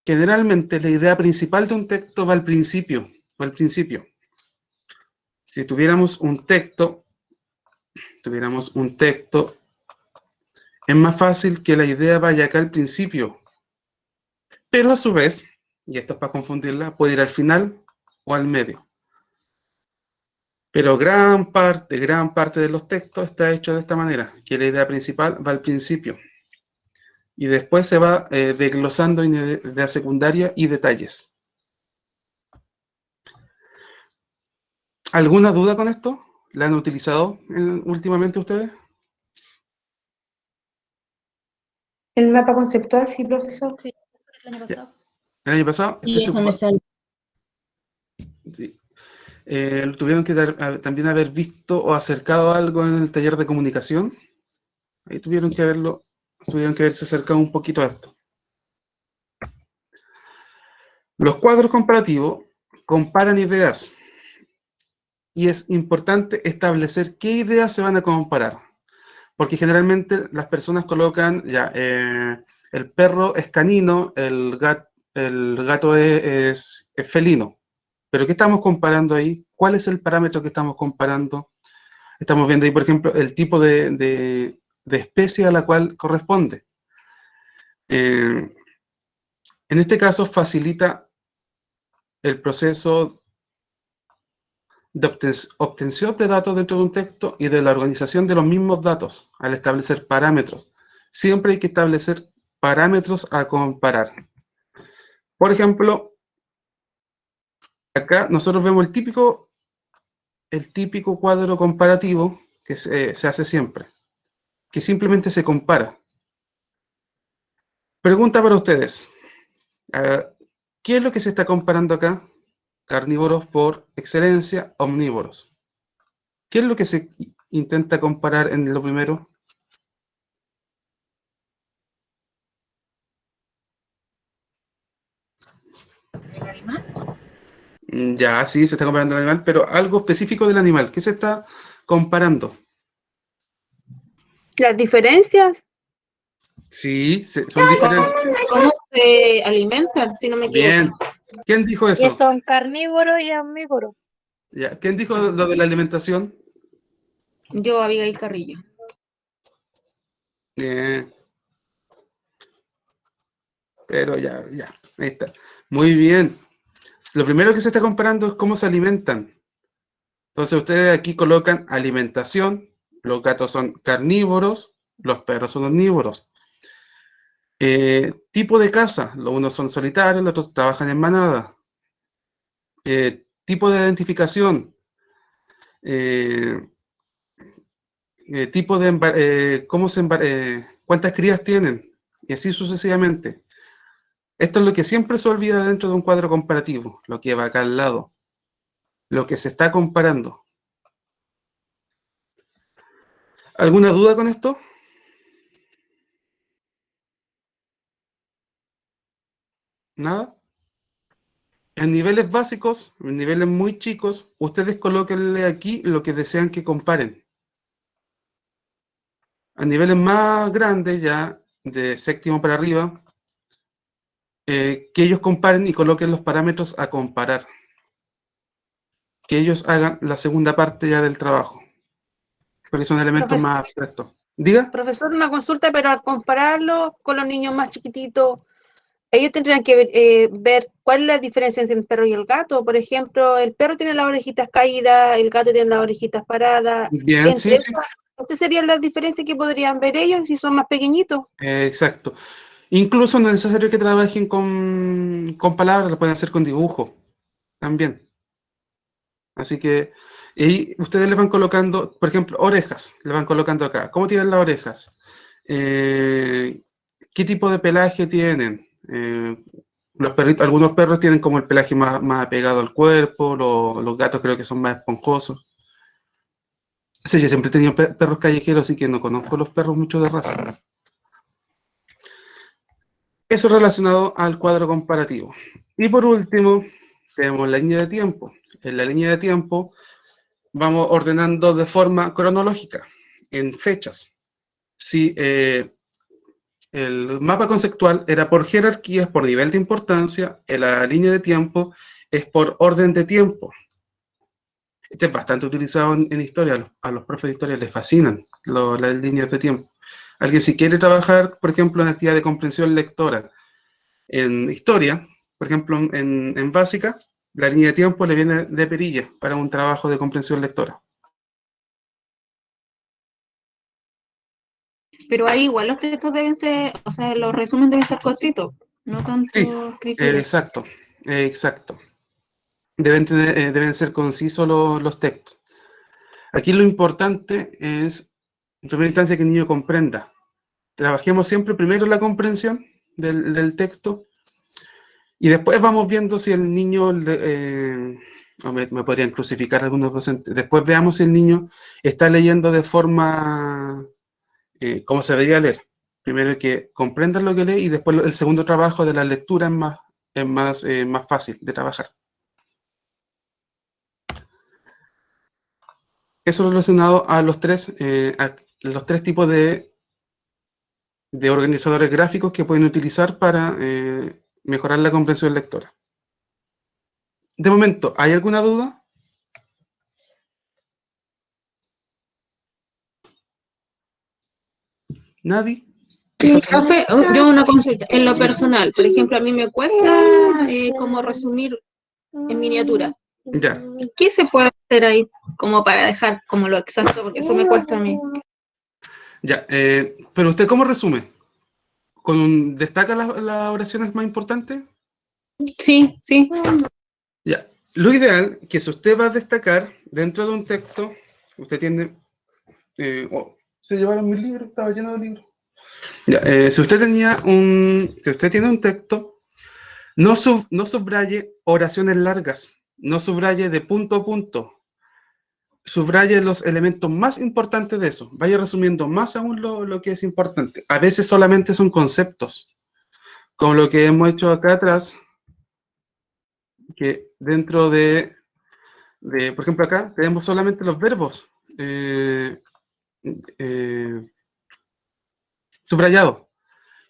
Generalmente la idea principal de un texto va al principio. Si tuviéramos un texto, es más fácil que la idea vaya acá al principio. Pero a su vez, y esto es para confundirla, puede ir al final o al medio. Pero gran parte de los textos está hecho de esta manera, que la idea principal va al principio. Y después se va desglosando en idea secundaria y detalles. ¿Alguna duda con esto? ¿La han utilizado últimamente ustedes? El mapa conceptual, sí, profesor. Sí, el año pasado. ¿El año pasado? Y eso me sale. Sí. Tuvieron que también haber visto o acercado algo en el taller de comunicación. Ahí tuvieron que haberse acercado un poquito a esto. Los cuadros comparativos comparan ideas. Y es importante establecer qué ideas se van a comparar. Porque generalmente las personas colocan, el perro es canino, el gato es felino. ¿Pero qué estamos comparando ahí? ¿Cuál es el parámetro que estamos comparando? Estamos viendo ahí, por ejemplo, el tipo de especie a la cual corresponde. En este caso facilita el proceso de obtención de datos dentro de un texto y de la organización de los mismos datos al establecer parámetros. Siempre hay que establecer parámetros a comparar. Por ejemplo, acá nosotros vemos el típico cuadro comparativo que se hace siempre, que simplemente se compara. Pregunta para ustedes. ¿Qué es lo que se está comparando acá? Carnívoros por excelencia, omnívoros. ¿Qué es lo que se intenta comparar en lo primero? ¿El animal? Ya, sí, se está comparando el animal, pero algo específico del animal. ¿Qué se está comparando? ¿Las diferencias? Sí, son diferentes. ¿Cómo se alimentan, si no me equivoco? Bien. ¿Quién dijo Que eso? son carnívoros y omnívoros. Ya. ¿Quién dijo lo de la alimentación? Yo, Abigail Carrillo. Bien. Pero ya, ahí está. Muy bien. Lo primero que se está comparando es cómo se alimentan. Entonces ustedes aquí colocan alimentación. Los gatos son carnívoros, los perros son omnívoros. Tipo de casa. Los unos son solitarios, los otros trabajan en manada. Tipo de identificación. Tipo de cuántas crías tienen, y así sucesivamente. Esto es lo que siempre se olvida dentro de un cuadro comparativo, lo que va acá al lado, lo que se está comparando. ¿Alguna duda con esto? ¿Nada? En niveles básicos, en niveles muy chicos, ustedes colóquenle aquí lo que desean que comparen. A niveles más grandes, ya de séptimo para arriba, que ellos comparen y coloquen los parámetros a comparar. Que ellos hagan la segunda parte ya del trabajo. Porque son elementos Profesor, más abstractos. ¿Diga? Profesor, una consulta, pero al compararlo con los niños más chiquititos, ellos tendrían que ver cuál es la diferencia entre el perro y el gato. Por ejemplo, el perro tiene las orejitas caídas, el gato tiene las orejitas paradas. Bien, sí, Entre sí. ¿estas serían las diferencias que podrían ver ellos si son más pequeñitos? Exacto. Incluso no es necesario que trabajen con palabras, lo pueden hacer con dibujo también. Así que y ustedes le van colocando, por ejemplo, orejas, le van colocando acá. ¿Cómo tienen las orejas? ¿Qué tipo de pelaje tienen? Algunos perros tienen como el pelaje más apegado al cuerpo, los gatos creo que son más esponjosos. Sí, yo siempre he tenido perros callejeros, así que no conozco los perros mucho de raza. Eso relacionado al cuadro comparativo. Y por último, tenemos la línea de tiempo. En la línea de tiempo vamos ordenando de forma cronológica, en fechas. Si el mapa conceptual era por jerarquías, por nivel de importancia, en la línea de tiempo es por orden de tiempo. Este es bastante utilizado en historia, a los profes de historia les fascinan las líneas de tiempo. Alguien si quiere trabajar, por ejemplo, en actividad de comprensión lectora, en historia, por ejemplo, en básica, la línea de tiempo le viene de perilla para un trabajo de comprensión lectora. Pero ahí igual los textos deben ser, o sea, los resúmenes deben ser cortitos, no tanto Sí, escritura. exacto. Deben ser concisos los textos. Aquí lo importante es, en primera instancia, que el niño comprenda. Trabajemos siempre primero la comprensión del texto y después vamos viendo si el niño, me podrían crucificar algunos docentes, después veamos si el niño está leyendo de forma como se debería leer. Primero hay que comprender lo que lee y después el segundo trabajo de la lectura es más fácil de trabajar. Eso relacionado a los tres tipos de organizadores gráficos que pueden utilizar para mejorar la comprensión lectora. De momento, ¿hay alguna duda? ¿Nadie? Sí, profe, yo una consulta. En lo personal, por ejemplo, a mí me cuesta como resumir en miniatura. Ya. ¿Qué se puede hacer ahí como para dejar como lo exacto? Porque eso me cuesta a mí. Ya, pero ¿usted cómo resume? ¿Destaca las oraciones más importantes? Sí, sí. Ya. Lo ideal que si usted va a destacar dentro de un texto, usted tiene... se llevaron mis libros, estaba lleno de libros. Ya, si usted tiene un texto, no subraye oraciones largas, no subraye de punto a punto. Subraye los elementos más importantes de eso. Vaya resumiendo más aún lo que es importante. A veces solamente son conceptos, como lo que hemos hecho acá atrás, que dentro por ejemplo, acá tenemos solamente los verbos subrayados.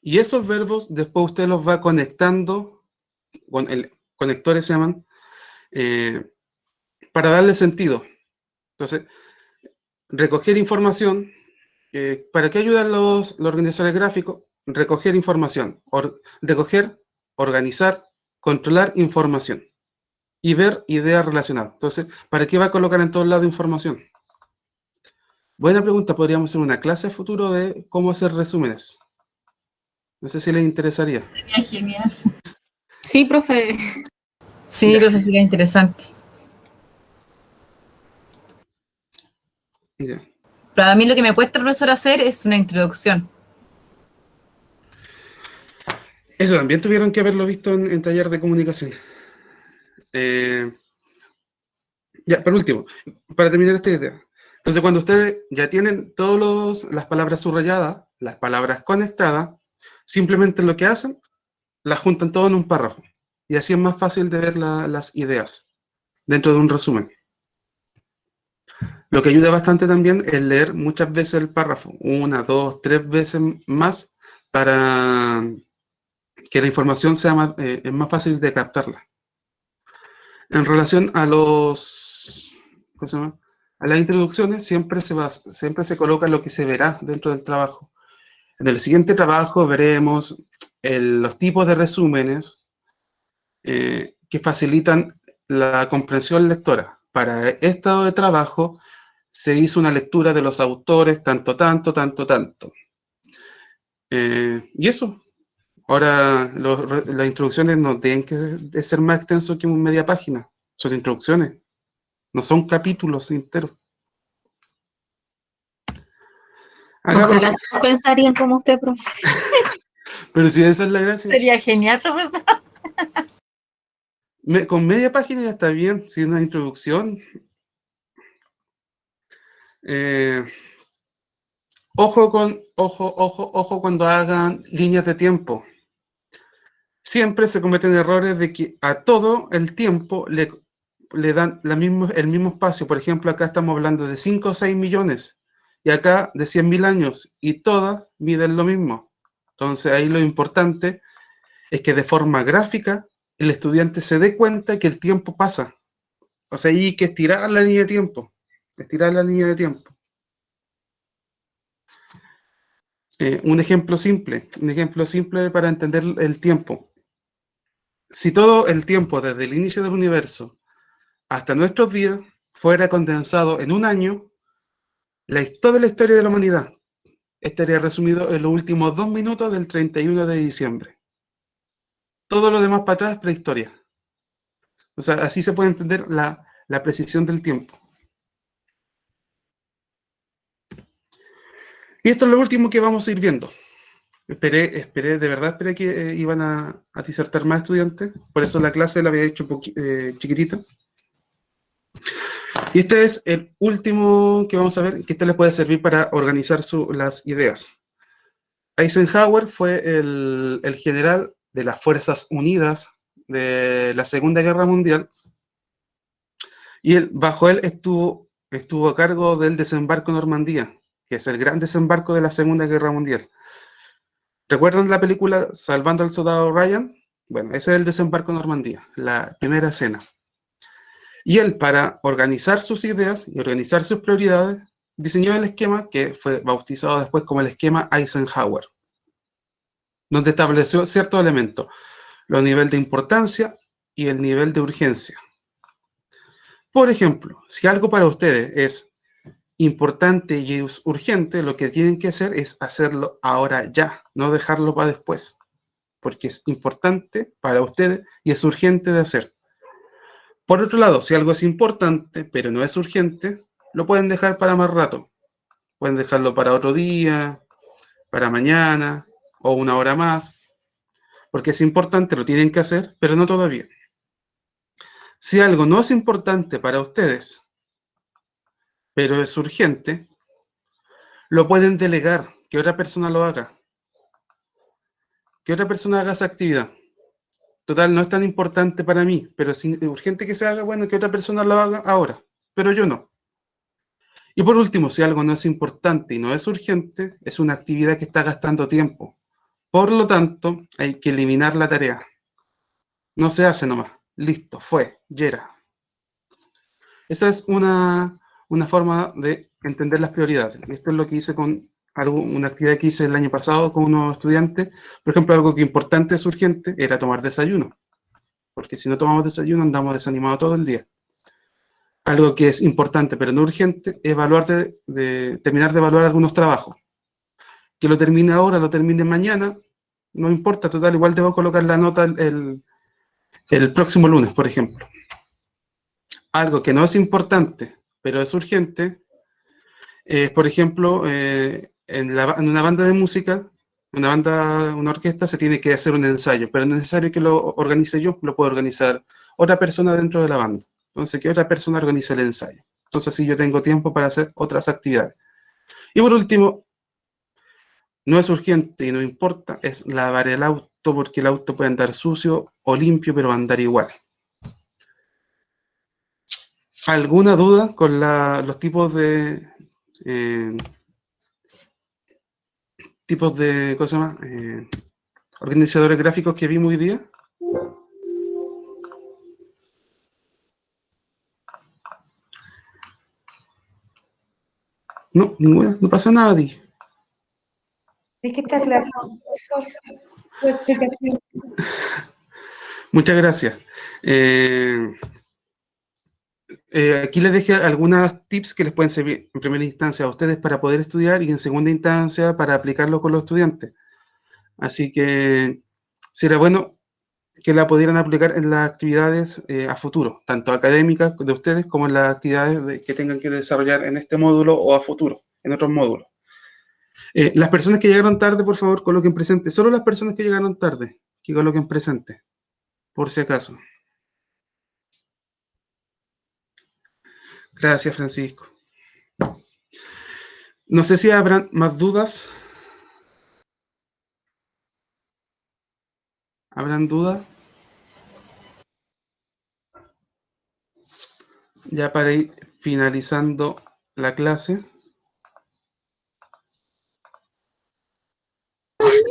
Y esos verbos después usted los va conectando, conectores se llaman, para darle sentido. Entonces, recoger información. ¿Para qué ayudan los organizadores gráficos? Recoger información. Recoger, organizar, controlar información. Y ver ideas relacionadas. Entonces, ¿para qué va a colocar en todos lados información? Buena pregunta. Podríamos hacer una clase a futuro de cómo hacer resúmenes. No sé si les interesaría. Sería genial. Sí, profe. Sí, Ya. profe, sería interesante. Ya. Pero a mí lo que me cuesta, profesor, hacer es una introducción. Eso también tuvieron que haberlo visto en taller de comunicación. Ya, por último, para terminar esta idea. Entonces, cuando ustedes ya tienen todas las palabras subrayadas, las palabras conectadas, simplemente lo que hacen, las juntan todo en un párrafo. Y así es más fácil de ver las ideas dentro de un resumen. Lo que ayuda bastante también es leer muchas veces el párrafo, 1, 2, 3 veces más, para que la información sea es más fácil de captarla. En relación a ¿cómo se llama? A las introducciones, siempre se coloca lo que se verá dentro del trabajo. En el siguiente trabajo veremos los tipos de resúmenes que facilitan la comprensión lectora. Para este de trabajo se hizo una lectura de los autores, tanto. Y eso. Ahora, las introducciones no tienen que ser más extensos que media página. Son introducciones. No son capítulos enteros. Ojalá todos pensarían como usted, profe. Pero si esa es la gracia. Sería genial, profesor. Con media página ya está bien, si es una introducción. Ojo cuando hagan líneas de tiempo. Siempre se cometen errores de que a todo el tiempo le dan el mismo espacio. Por ejemplo, acá estamos hablando de 5 o 6 millones y acá de 100.000 años y todas miden lo mismo. Entonces ahí lo importante es que de forma gráfica el estudiante se dé cuenta que el tiempo pasa. O sea, hay que estirar la línea de tiempo. Estirar la línea de tiempo. Un ejemplo simple para entender el tiempo. Si todo el tiempo desde el inicio del universo hasta nuestros días fuera condensado en un año, toda la historia de la humanidad estaría resumido en los últimos 2 minutos del 31 de diciembre. Todo lo demás para atrás es prehistoria. O sea, así se puede entender la precisión del tiempo. Y esto es lo último que vamos a ir viendo. De verdad esperé que iban a disertar más estudiantes, por eso la clase la había hecho chiquitita. Y este es el último que vamos a ver, que este les puede servir para organizar las ideas. Eisenhower fue el general de las Fuerzas Unidas de la Segunda Guerra Mundial, y bajo él estuvo a cargo del desembarco en Normandía, que es el gran desembarco de la Segunda Guerra Mundial. ¿Recuerdan la película Salvando al Soldado Ryan? Bueno, ese es el desembarco en Normandía, la primera escena. Y él, para organizar sus ideas y organizar sus prioridades, diseñó el esquema que fue bautizado después como el esquema Eisenhower. donde estableció ciertos elementos, los niveles de importancia y el nivel de urgencia. Por ejemplo, si algo para ustedes es importante y es urgente, lo que tienen que hacer es hacerlo ahora ya, no dejarlo para después, porque es importante para ustedes y es urgente de hacer. Por otro lado, si algo es importante pero no es urgente, lo pueden dejar para más rato. Pueden dejarlo para otro día, para mañana o una hora más, porque es importante, lo tienen que hacer, pero no todavía. Si algo no es importante para ustedes, pero es urgente, lo pueden delegar, que otra persona lo haga. Que otra persona haga esa actividad. Total, no es tan importante para mí, pero si es urgente que se haga, bueno, que otra persona lo haga ahora, pero yo no. Y por último, si algo no es importante y no es urgente, es una actividad que está gastando tiempo. Por lo tanto, hay que eliminar la tarea. No se hace nomás. Listo, fue, ya era. Esa es una forma de entender las prioridades. Esto es lo que hice con una actividad que hice el año pasado con unos estudiantes. Por ejemplo, algo que importante es urgente era tomar desayuno. Porque si no tomamos desayuno andamos desanimados todo el día. Algo que es importante pero no urgente es terminar de evaluar algunos trabajos. Que lo termine ahora, lo termine mañana, no importa, total, igual debo colocar la nota el próximo lunes, por ejemplo. Algo que no es importante pero es urgente es, por ejemplo, en una banda de música, una orquesta, se tiene que hacer un ensayo, pero no es necesario que lo organice yo, lo puede organizar otra persona dentro de la banda. Entonces, que otra persona organice el ensayo. Entonces, así yo tengo tiempo para hacer otras actividades. Y por último, no es urgente y no importa, es lavar el auto, porque el auto puede andar sucio o limpio, pero va a andar igual. ¿Alguna duda con los tipos de ¿cómo se llama? Organizadores gráficos que vimos hoy día? No, ninguna, no pasa nada, Di. Es que está claro. Tu explicación. Muchas gracias. Aquí les dejé algunos tips que les pueden servir en primera instancia a ustedes para poder estudiar y en segunda instancia para aplicarlo con los estudiantes. Así que sería bueno que la pudieran aplicar en las actividades a futuro, tanto académicas de ustedes como en las actividades que tengan que desarrollar en este módulo o a futuro, en otros módulos. Las personas que llegaron tarde, por favor, coloquen presente. Solo las personas que llegaron tarde, que coloquen presente, por si acaso. Gracias, Francisco. No sé si habrán más dudas. ¿Habrán dudas? Ya para ir finalizando la clase.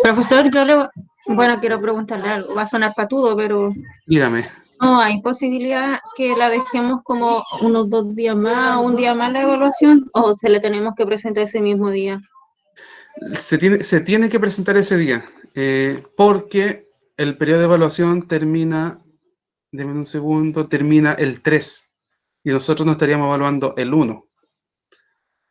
Profesor, bueno, quiero preguntarle algo, va a sonar patudo, pero Dígame. no hay posibilidad que la dejemos como unos 2 días más, un día más la evaluación, o se le tenemos que presentar ese mismo día. Se tiene que presentar ese día, porque el periodo de evaluación termina, denme un segundo, termina el 3, y nosotros nos estaríamos evaluando el 1.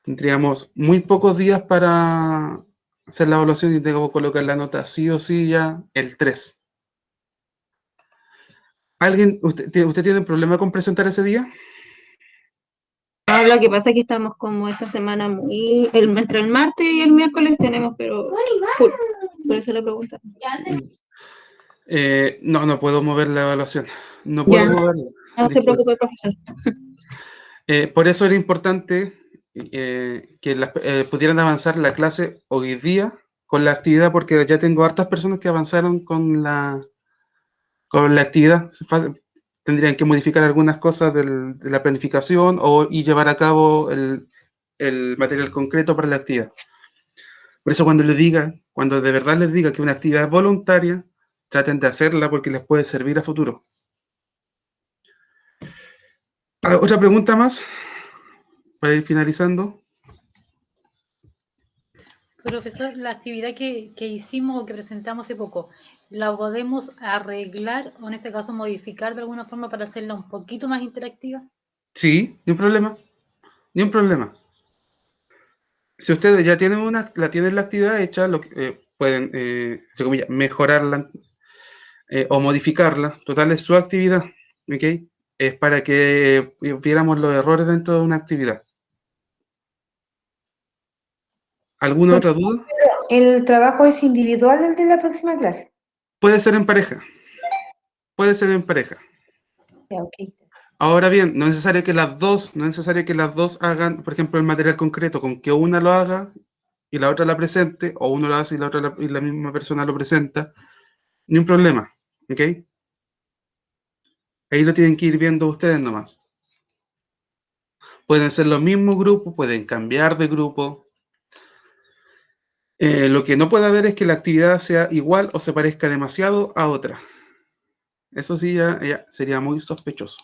Tendríamos muy pocos días para hacer la evaluación y tengo que colocar la nota sí o sí ya el 3. ¿Usted tiene problema con presentar ese día? No, lo que pasa es que estamos como esta semana entre el martes y el miércoles tenemos, pero full, por eso le pregunto. No puedo mover la evaluación. No puedo moverla. No se preocupe, profesor. Por eso era importante que pudieran avanzar la clase hoy día con la actividad, porque ya tengo hartas personas que avanzaron con la actividad. Tendrían que modificar algunas cosas de la planificación y llevar a cabo el material concreto para la actividad. Por eso cuando de verdad les diga que una actividad es voluntaria, traten de hacerla porque les puede servir a futuro. ¿Otra pregunta más? Para ir finalizando. Profesor, la actividad que hicimos o que presentamos hace poco, ¿la podemos arreglar o en este caso modificar de alguna forma para hacerla un poquito más interactiva? Sí, ni un problema, ni un problema. Si ustedes ya tienen tienen la actividad hecha, pueden, entre comillas, mejorarla o modificarla. Total, es su actividad, ¿ok? Es para que viéramos los errores dentro de una actividad. ¿Alguna otra duda? ¿El trabajo es individual el de la próxima clase? Puede ser en pareja. Puede ser en pareja. Ya, ok. Ahora bien, no es necesario que las dos hagan, por ejemplo, el material concreto, con que una lo haga y la otra la presente, o uno lo hace y y la misma persona lo presenta, ni un problema, ¿ok? Ahí lo tienen que ir viendo ustedes nomás. Pueden ser los mismos grupos, pueden cambiar de grupo. Lo que no puede haber es que la actividad sea igual o se parezca demasiado a otra. Eso sí ya sería muy sospechoso.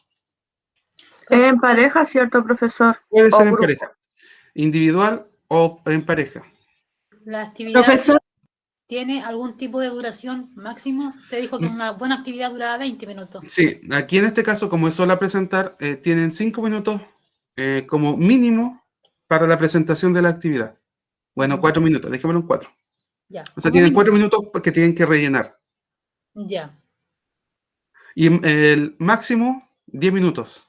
En pareja, ¿cierto, profesor? Puede O ser en grupo. pareja, individual o en pareja. ¿La actividad Profesor, tiene algún tipo de duración máximo? Te dijo que una buena actividad duraba 20 minutos. Sí, aquí en este caso, como es solo presentar, tienen 5 minutos como mínimo para la presentación de la actividad. Bueno, 4 minutos, dejémoslo en 4. Ya. O sea, como tienen mínimo. 4 minutos que tienen que rellenar. Ya. Y el máximo, 10 minutos.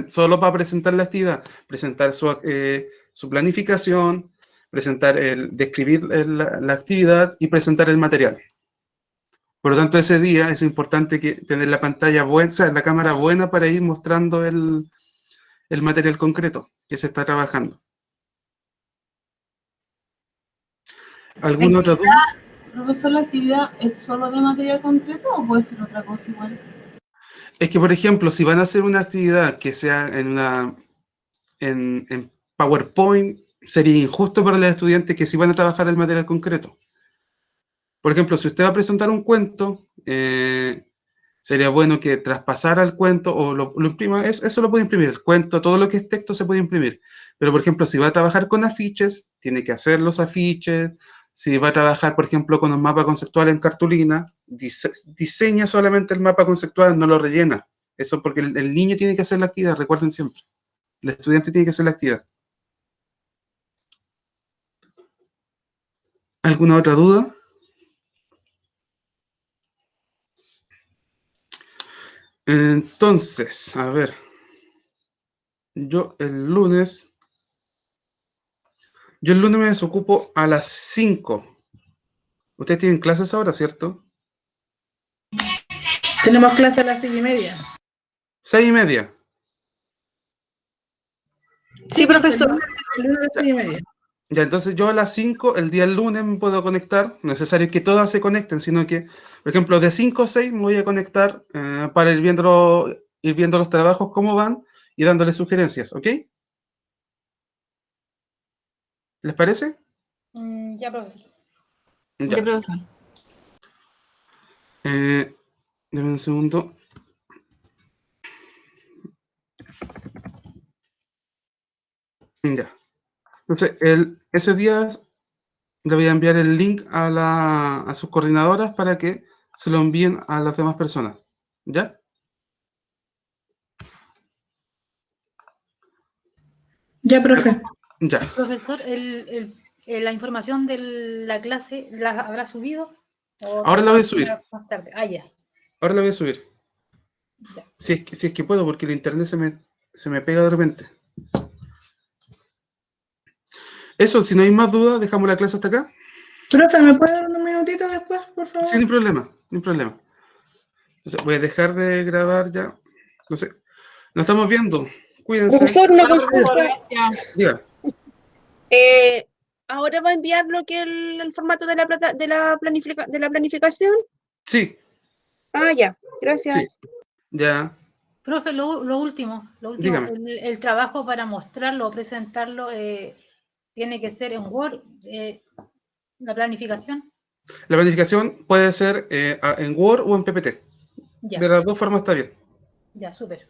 Solo para presentar la actividad, presentar su planificación, describir la actividad y presentar el material. Por lo tanto, ese día es importante tener la pantalla buena, o sea, la cámara buena para ir mostrando el material concreto que se está trabajando. ¿Alguna otra duda? Profesor, ¿la actividad es solo de material concreto o puede ser otra cosa igual? Es que, por ejemplo, si van a hacer una actividad que sea en PowerPoint, sería injusto para los estudiantes que si van a trabajar el material concreto. Por ejemplo, si usted va a presentar un cuento, sería bueno que traspasara el cuento o lo imprima. Eso lo puede imprimir. El cuento, todo lo que es texto se puede imprimir. Pero, por ejemplo, si va a trabajar con afiches, tiene que hacer los afiches. Si va a trabajar, por ejemplo, con un mapa conceptual en cartulina, diseña solamente el mapa conceptual, no lo rellena. Eso porque el niño tiene que hacer la actividad, recuerden siempre. El estudiante tiene que hacer la actividad. ¿Alguna otra duda? Entonces, a ver. Yo el lunes me desocupo a las 5. Ustedes tienen clases ahora, ¿cierto? Tenemos clase a las 6:30. 6:30. Sí, profesor. El lunes a las 6:30. Ya, entonces yo a las 5, el día lunes me puedo conectar. No es necesario que todas se conecten, sino que, por ejemplo, de 5 a 6 me voy a conectar para ir viendo los trabajos, cómo van, y dándoles sugerencias, ¿ok? ¿Les parece? Ya, profesor. Ya. Ya, profesor. Deme un segundo. Ya. Entonces, ese día le voy a enviar el link a sus coordinadoras para que se lo envíen a las demás personas. ¿Ya? Ya, profe. Ya. Profesor, la información de la clase, ¿la habrá subido? Ahora la voy a subir. Más tarde. Ah, ya. Ahora la voy a subir. Ya. Si es que puedo, porque el internet se me pega de repente. Eso, si no hay más dudas, dejamos la clase hasta acá. Profe, ¿me puede dar unos minutitos después, por favor? Sí, no hay problema, no hay problema. Entonces, voy a dejar de grabar ya. No sé. Nos estamos viendo. Cuídense. Profesor, una Profesor, consulta. gracias. Diga. ¿Ahora va a enviar lo que el formato de la planificación? Sí, Ah, ya. Gracias. sí. Ya. Profe, lo último, Dígame. el trabajo para mostrarlo o presentarlo tiene que ser en Word, la planificación. La planificación puede ser en Word o en PPT. Ya, De las dos formas está bien. ya, súper.